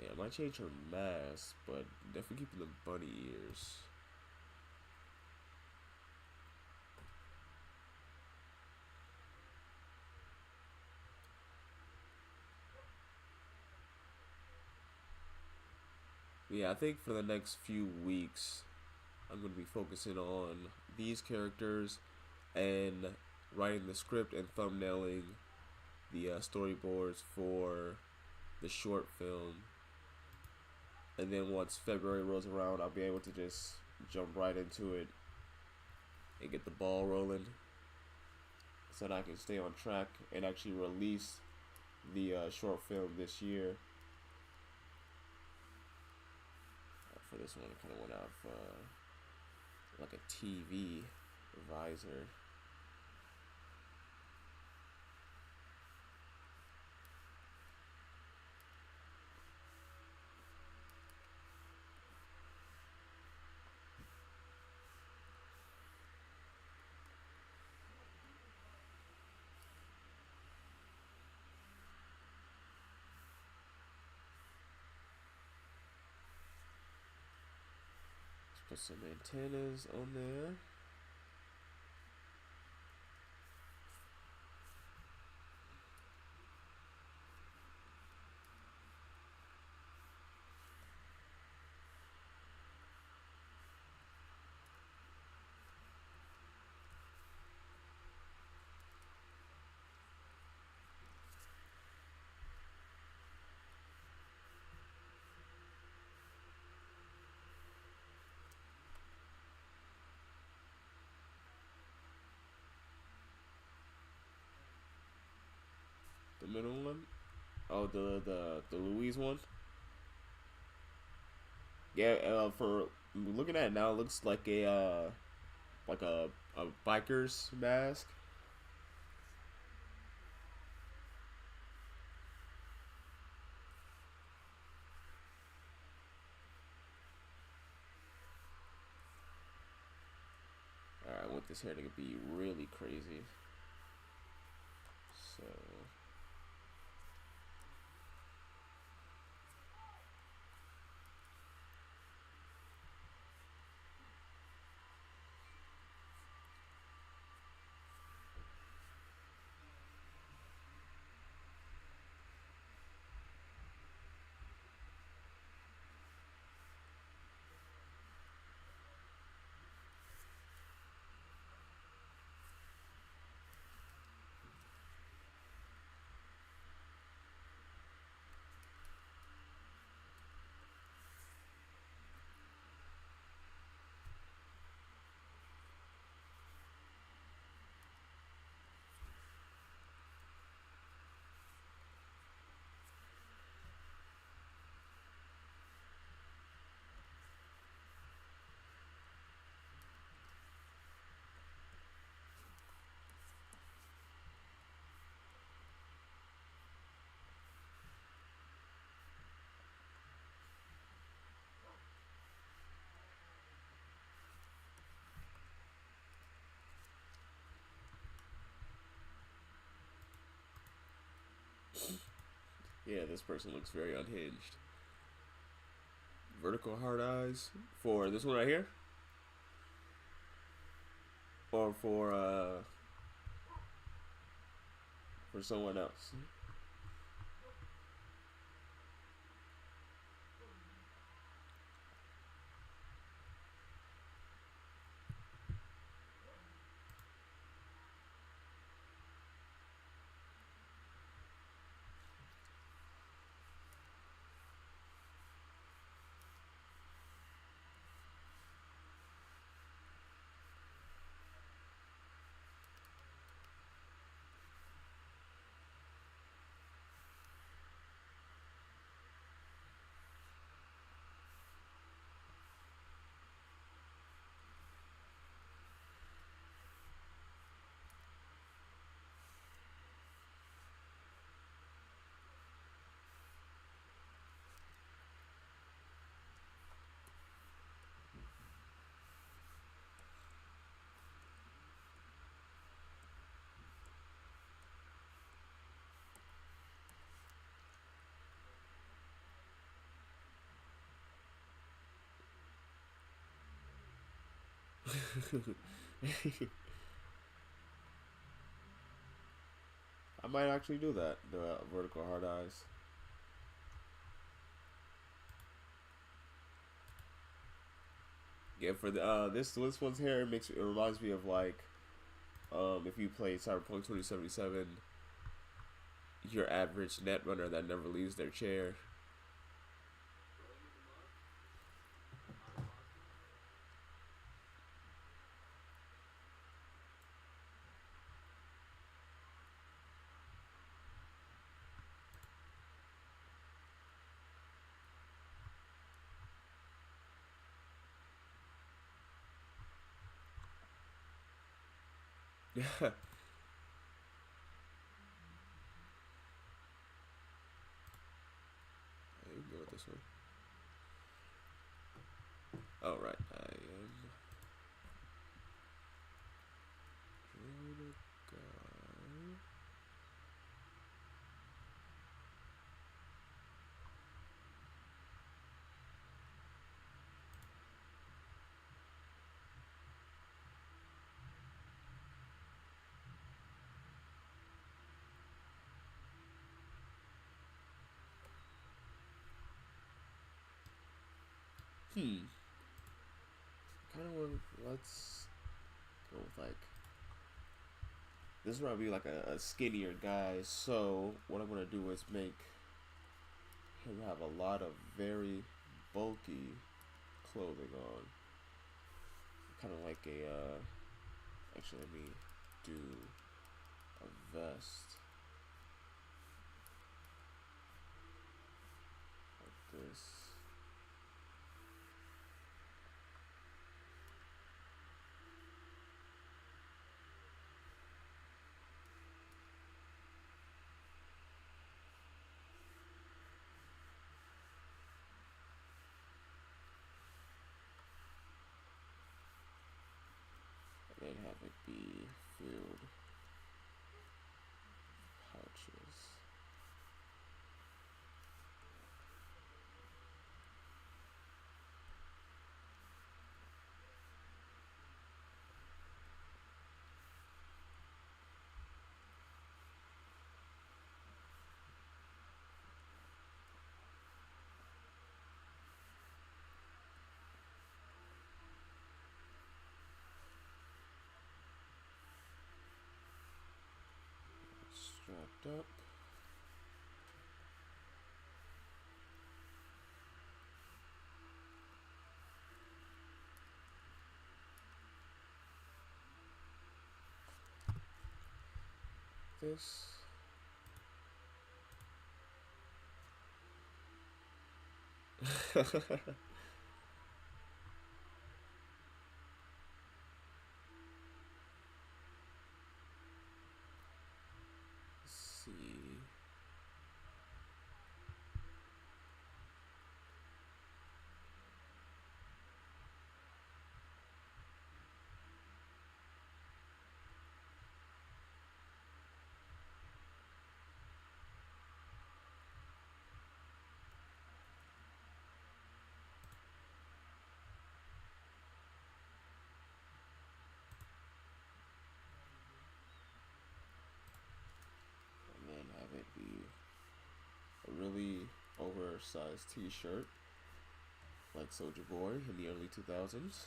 Yeah, I might change her mask, but definitely keeping the bunny ears. Yeah, I think for the next few weeks, I'm going to be focusing on these characters and writing the script and thumbnailing the storyboards for the short film. And then once February rolls around, I'll be able to just jump right into it and get the ball rolling so that I can stay on track and actually release the short film this year. For this one, I kind of went out like a TV visor. Let's put some antennas on there. The middle one. Oh, the Louise one. Yeah. For looking at it now, it looks like like a biker's mask. Alright, I want this hair to be really crazy. So Yeah, this person looks very unhinged. Vertical hard eyes for this one right here, or for someone else. I might actually do that. The vertical hard eyes. Yeah, for the this one's here it reminds me of like if you play Cyberpunk 2077, your average net runner that never leaves their chair. I can go with this one. Oh right, I am gonna go. Kind of want. Let's go with like. This is where I'll be like a skinnier guy. So what I'm gonna do is make him have a lot of very bulky clothing on. Kind of like a. Actually, let me do a vest like this. And then have it be filled pouches. Strapped up. This. See. oversized t-shirt like Soulja Boy in the early 2000s.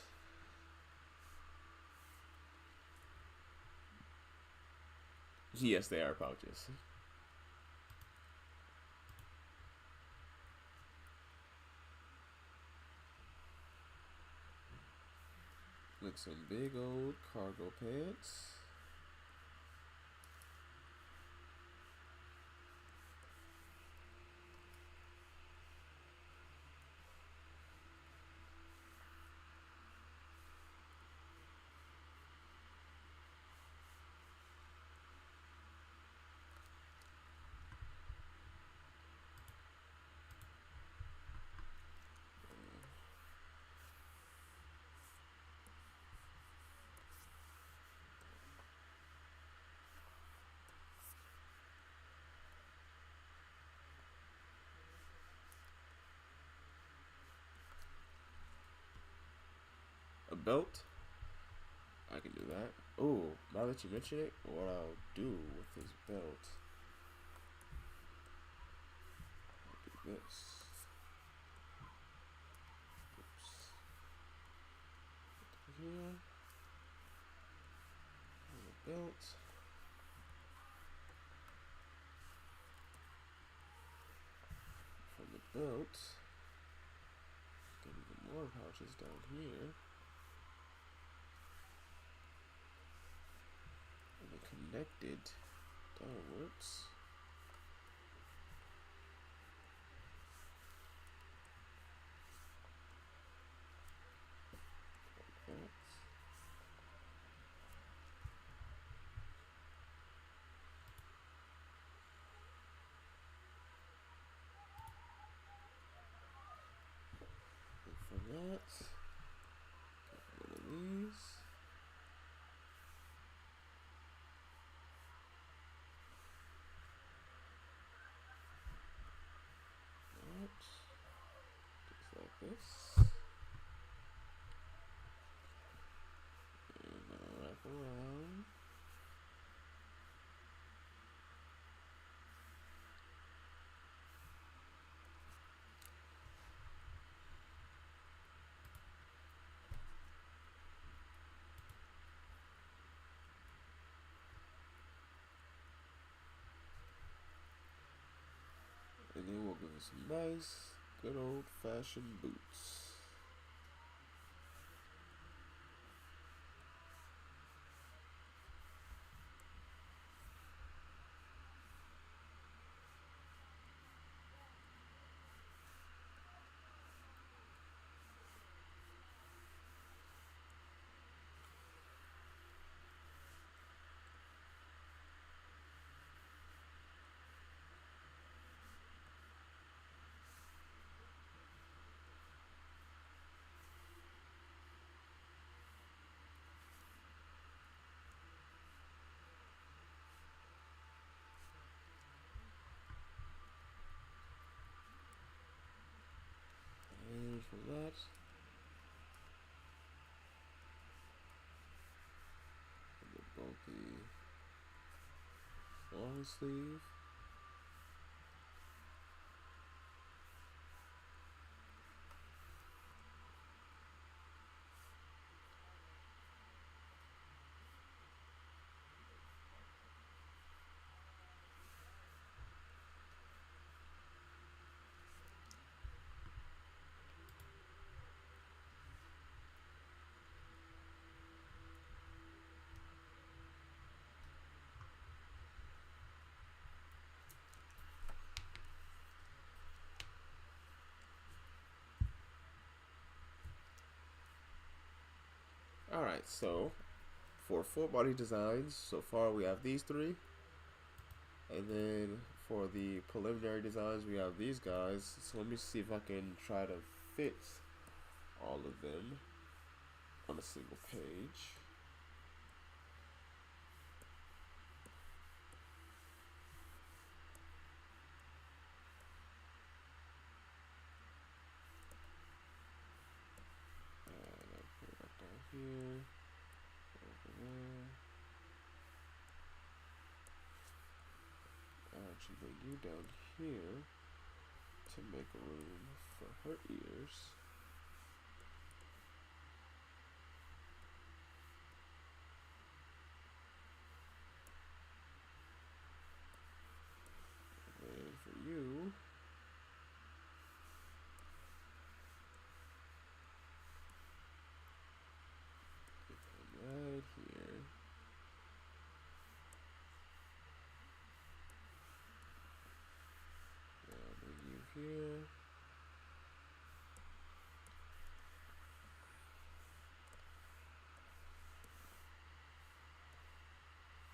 Yes, they are pouches. Like some big old cargo pants. A belt. I can do that. Oh, now that you mention it, what I'll do with this belt, I'll do this. Oops. Here. And a belt. From the belt, get even more pouches down here. And they're connected downwards. Like that. And for that, get one of these. That. Just like this. And wrap around. And then we'll give it some nice, good old fashioned boots. And for that, the bulky long sleeve. Alright, so for full body designs, so far we have these three. And then for the preliminary designs, we have these guys. So let me see if I can try to fit all of them on a single page. And I put it up down here, over there. I'll actually bring you down here to make room for her ears. And for you, right here. I'll bring you here.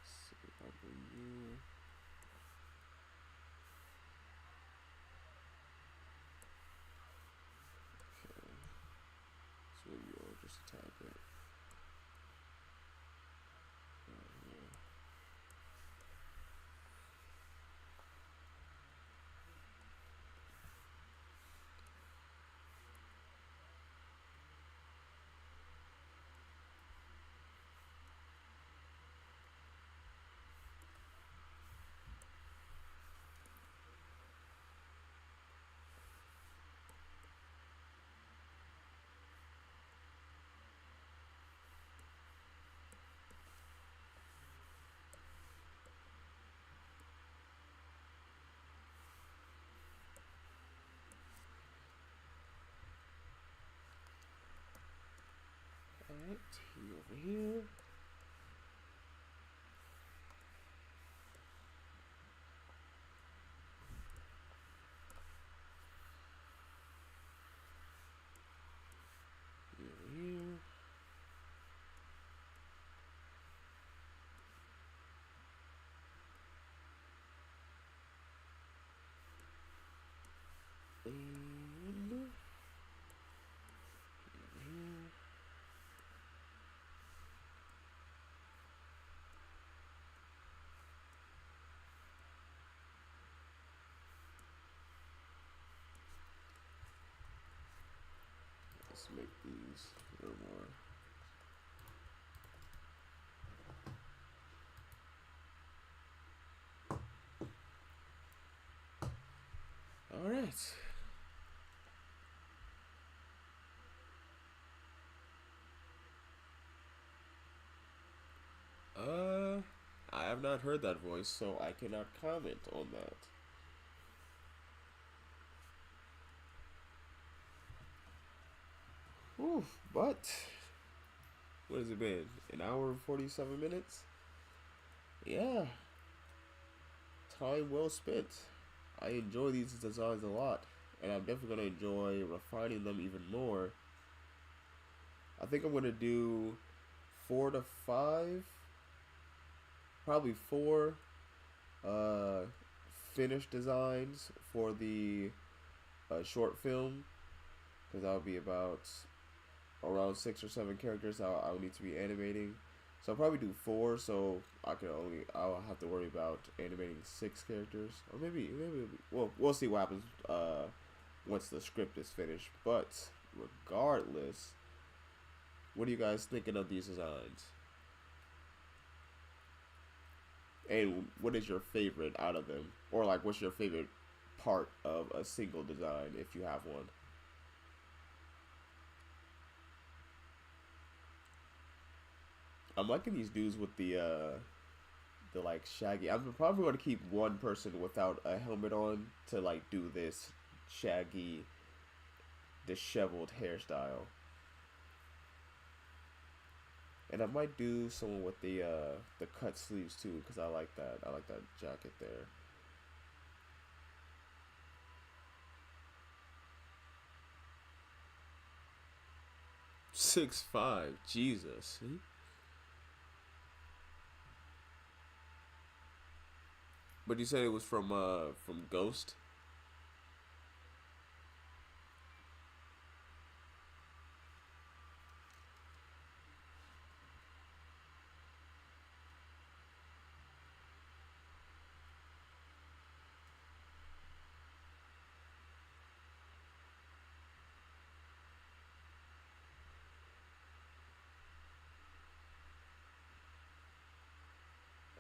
See, I'll bring you. Okay. So you'll just attack it. Right here. Alright, you over here. You over here. And you over here. Let's make these a little more. Alright. I have not heard that voice, so I cannot comment on that. Oof, but what has it been? An hour and 47 minutes? Yeah, time well spent. I enjoy these designs a lot, and I'm definitely gonna enjoy refining them even more. I think I'm gonna do 4 to 5, probably 4 uh, finished designs for the short film, because that'll be about around 6 or 7 characters I'll need to be animating. So I'll probably do 4, so I'll have to worry about animating 6 characters, or maybe well, we'll see what happens once the script is finished. But regardless, what are you guys thinking of these designs? And what is your favorite out of them, or like what's your favorite part of a single design if you have one? I'm liking these dudes with the like shaggy. I'm probably going to keep one person without a helmet on to like do this shaggy, disheveled hairstyle, and I might do someone with the cut sleeves too because I like that. I like that jacket there. 6'5", Jesus. But you said it was from Ghost.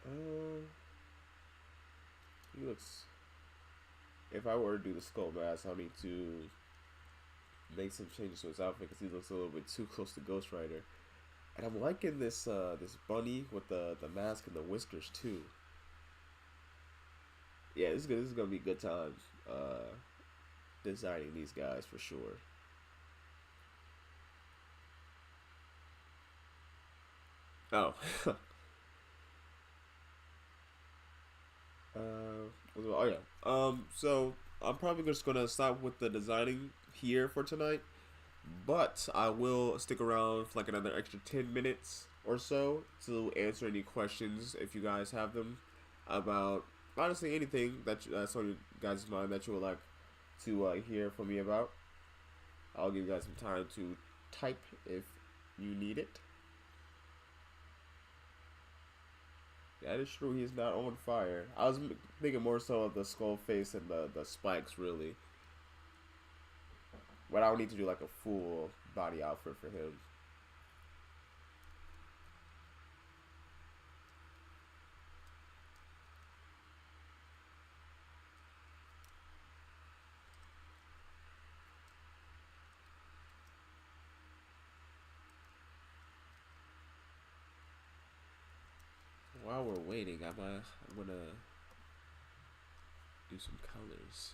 Uh, he looks. if I were to do the skull mask, I'll need to make some changes to his outfit because he looks a little bit too close to Ghost Rider. And I'm liking this bunny with the mask and the whiskers too. Yeah, this is good. This is gonna be good times. Designing these guys for sure. Oh, oh yeah. So I'm probably just gonna stop with the designing here for tonight, but I will stick around for like another extra 10 minutes or so to answer any questions if you guys have them about honestly anything that's on your guys' mind that you would like to hear from me about. I'll give you guys some time to type if you need it. That is true. He's not on fire. I was thinking more so of the skull face and the spikes, really. But I would need to do like a full body outfit for him. While we're waiting, I'm gonna do some colors.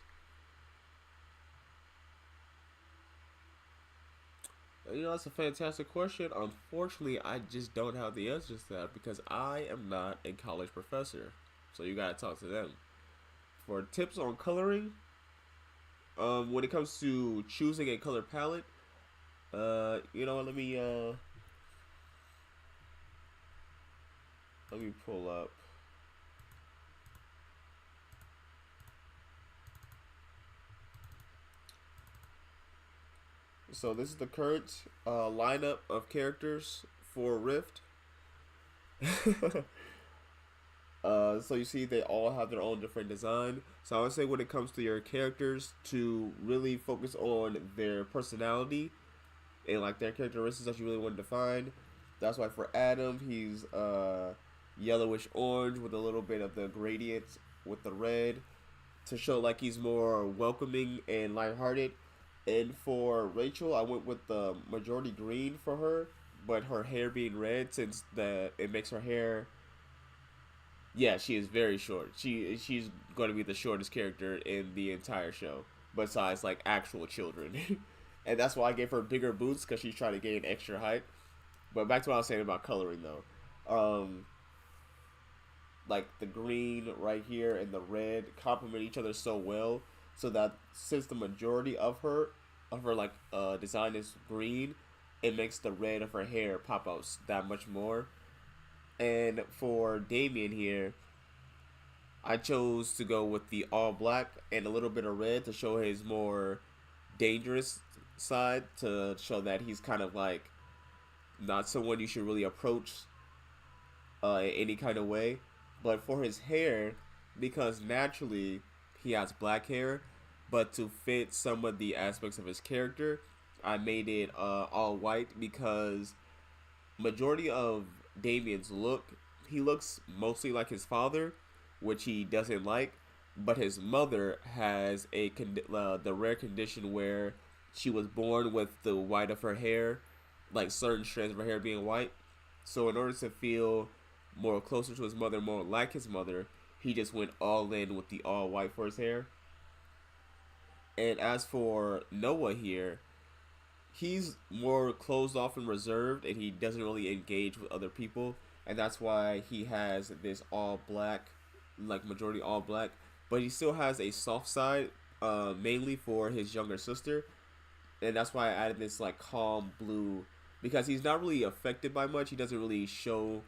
You know, that's a fantastic question. Unfortunately, I just don't have the answers to that because I am not a college professor. So you gotta talk to them. For tips on coloring, when it comes to choosing a color palette, you know, let me pull up. So this is the current lineup of characters for Rift. So you see, they all have their own different design. So I would say when it comes to your characters, to really focus on their personality and like their characteristics that you really want to define. That's why for Adam, he's yellowish orange with a little bit of the gradient with the red to show like he's more welcoming and lighthearted. And for Rachel, I went with the majority green for her, but her hair being red since that it makes her hair. Yeah, she is very short. She's going to be the shortest character in the entire show, besides like actual children, and that's why I gave her bigger boots because she's trying to gain extra height. But back to what I was saying about coloring though, like the green right here and the red complement each other so well, so that since the majority of her like design is green, it makes the red of her hair pop out that much more. And for Damien here, I chose to go with the all black and a little bit of red to show his more dangerous side, to show that he's kind of like not someone you should really approach in any kind of way. But for his hair, because naturally he has black hair, but to fit some of the aspects of his character, I made it all white because majority of Damien's look, he looks mostly like his father, which he doesn't like. But his mother has the rare condition where she was born with the white of her hair, like certain strands of her hair being white. So in order to feel more closer to his mother, more like his mother, he just went all in with the all white for his hair. And as for Noah here, he's more closed off and reserved, and he doesn't really engage with other people, and that's why he has this all black, like majority all black. But he still has a soft side, mainly for his younger sister, and that's why I added this like calm blue because he's not really affected by much. He doesn't really show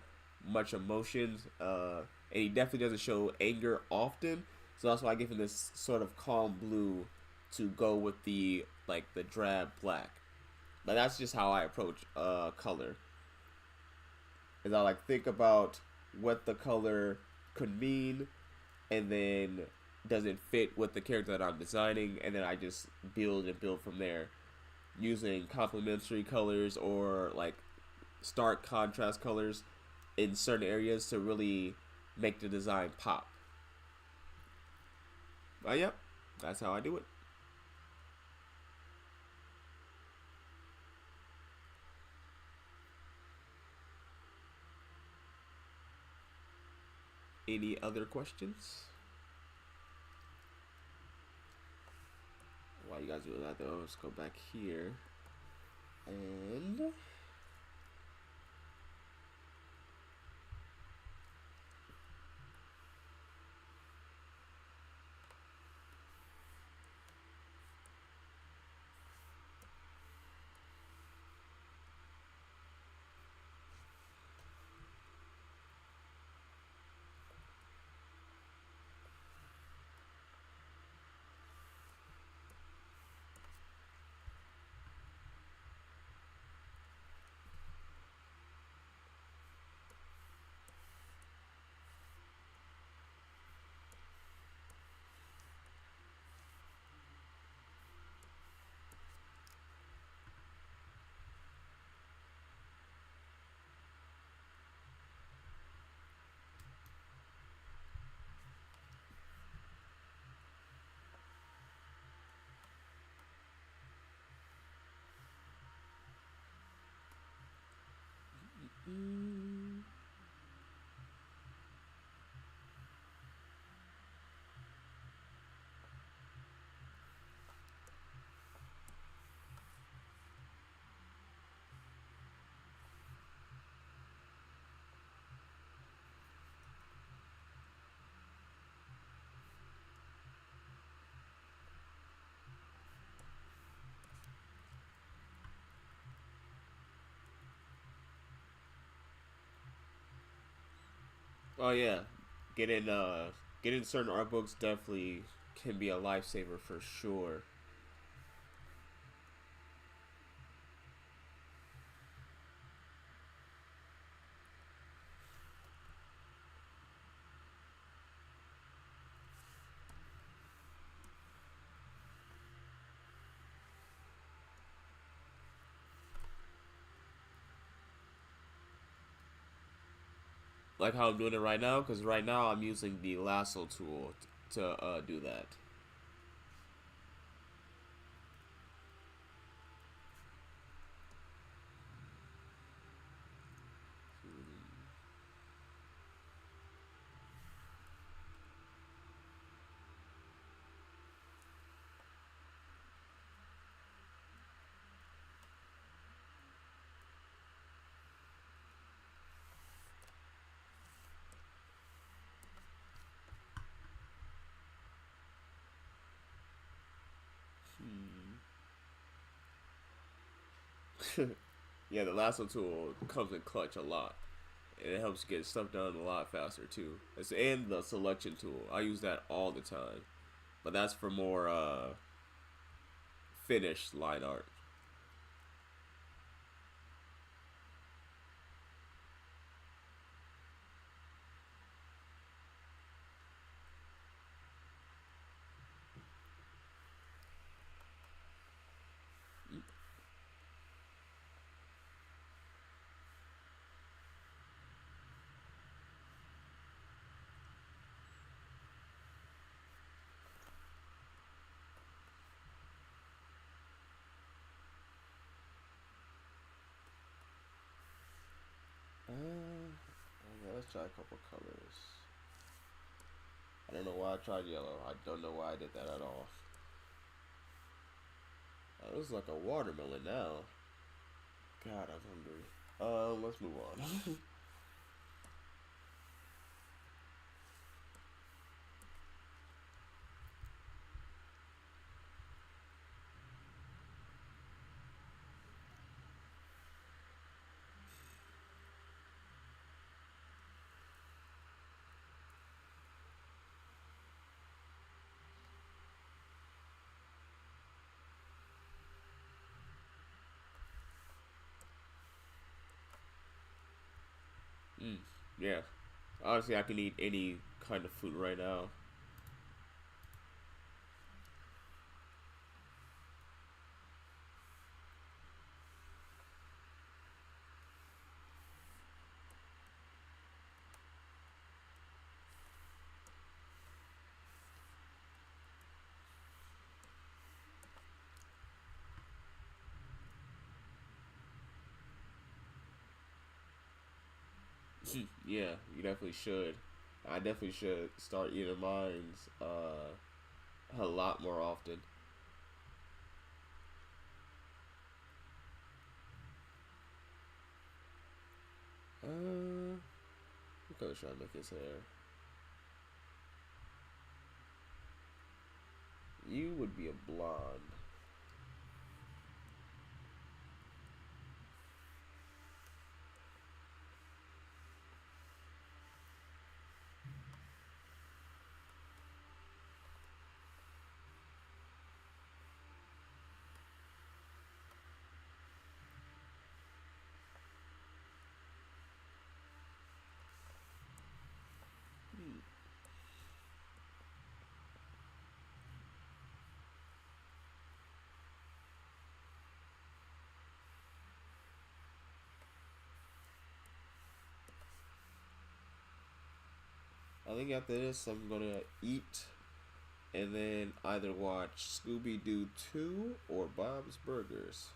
much emotions, and he definitely doesn't show anger often. So that's why I give him this sort of calm blue to go with the like the drab black. But that's just how I approach color. Is I like think about what the color could mean, and then does it fit with the character that I'm designing, and then I just build and build from there using complementary colors or like stark contrast colors in certain areas to really make the design pop. Yep. That's how I do it. Any other questions? While you guys do that though, let's go back here and oh yeah, getting getting certain art books definitely can be a lifesaver for sure. Like how I'm doing it right now, because right now I'm using the lasso tool to do that. Yeah, the lasso tool comes in clutch a lot. And it helps get stuff done a lot faster too. And the selection tool. I use that all the time. But that's for more finished line art. Okay, let's try a couple colors. I don't know why I tried yellow. I don't know why I did that at all. It looks like a watermelon now. God, I'm hungry. Let's move on. Yeah. Honestly, I can eat any kind of food right now. Yeah, you definitely should. I definitely should start eating mines a lot more often. What color should I make his hair? You would be a blonde. I think after this, I'm gonna eat and then either watch Scooby Doo 2 or Bob's Burgers.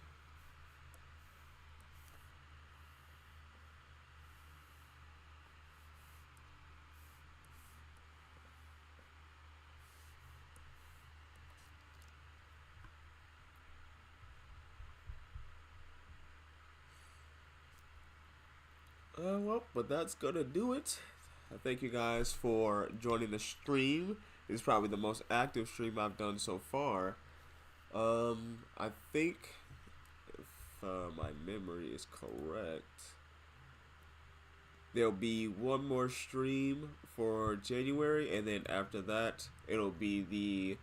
Well, but that's gonna do it. I thank you guys for joining the stream. It's probably the most active stream I've done so far. I think if my memory is correct, there'll be one more stream for January, and then after that, it'll be the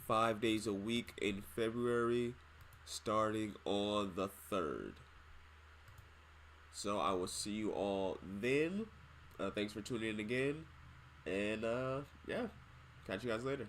5 days a week in February, starting on the 3rd. So I will see you all then. Thanks for tuning in again. And yeah, catch you guys later.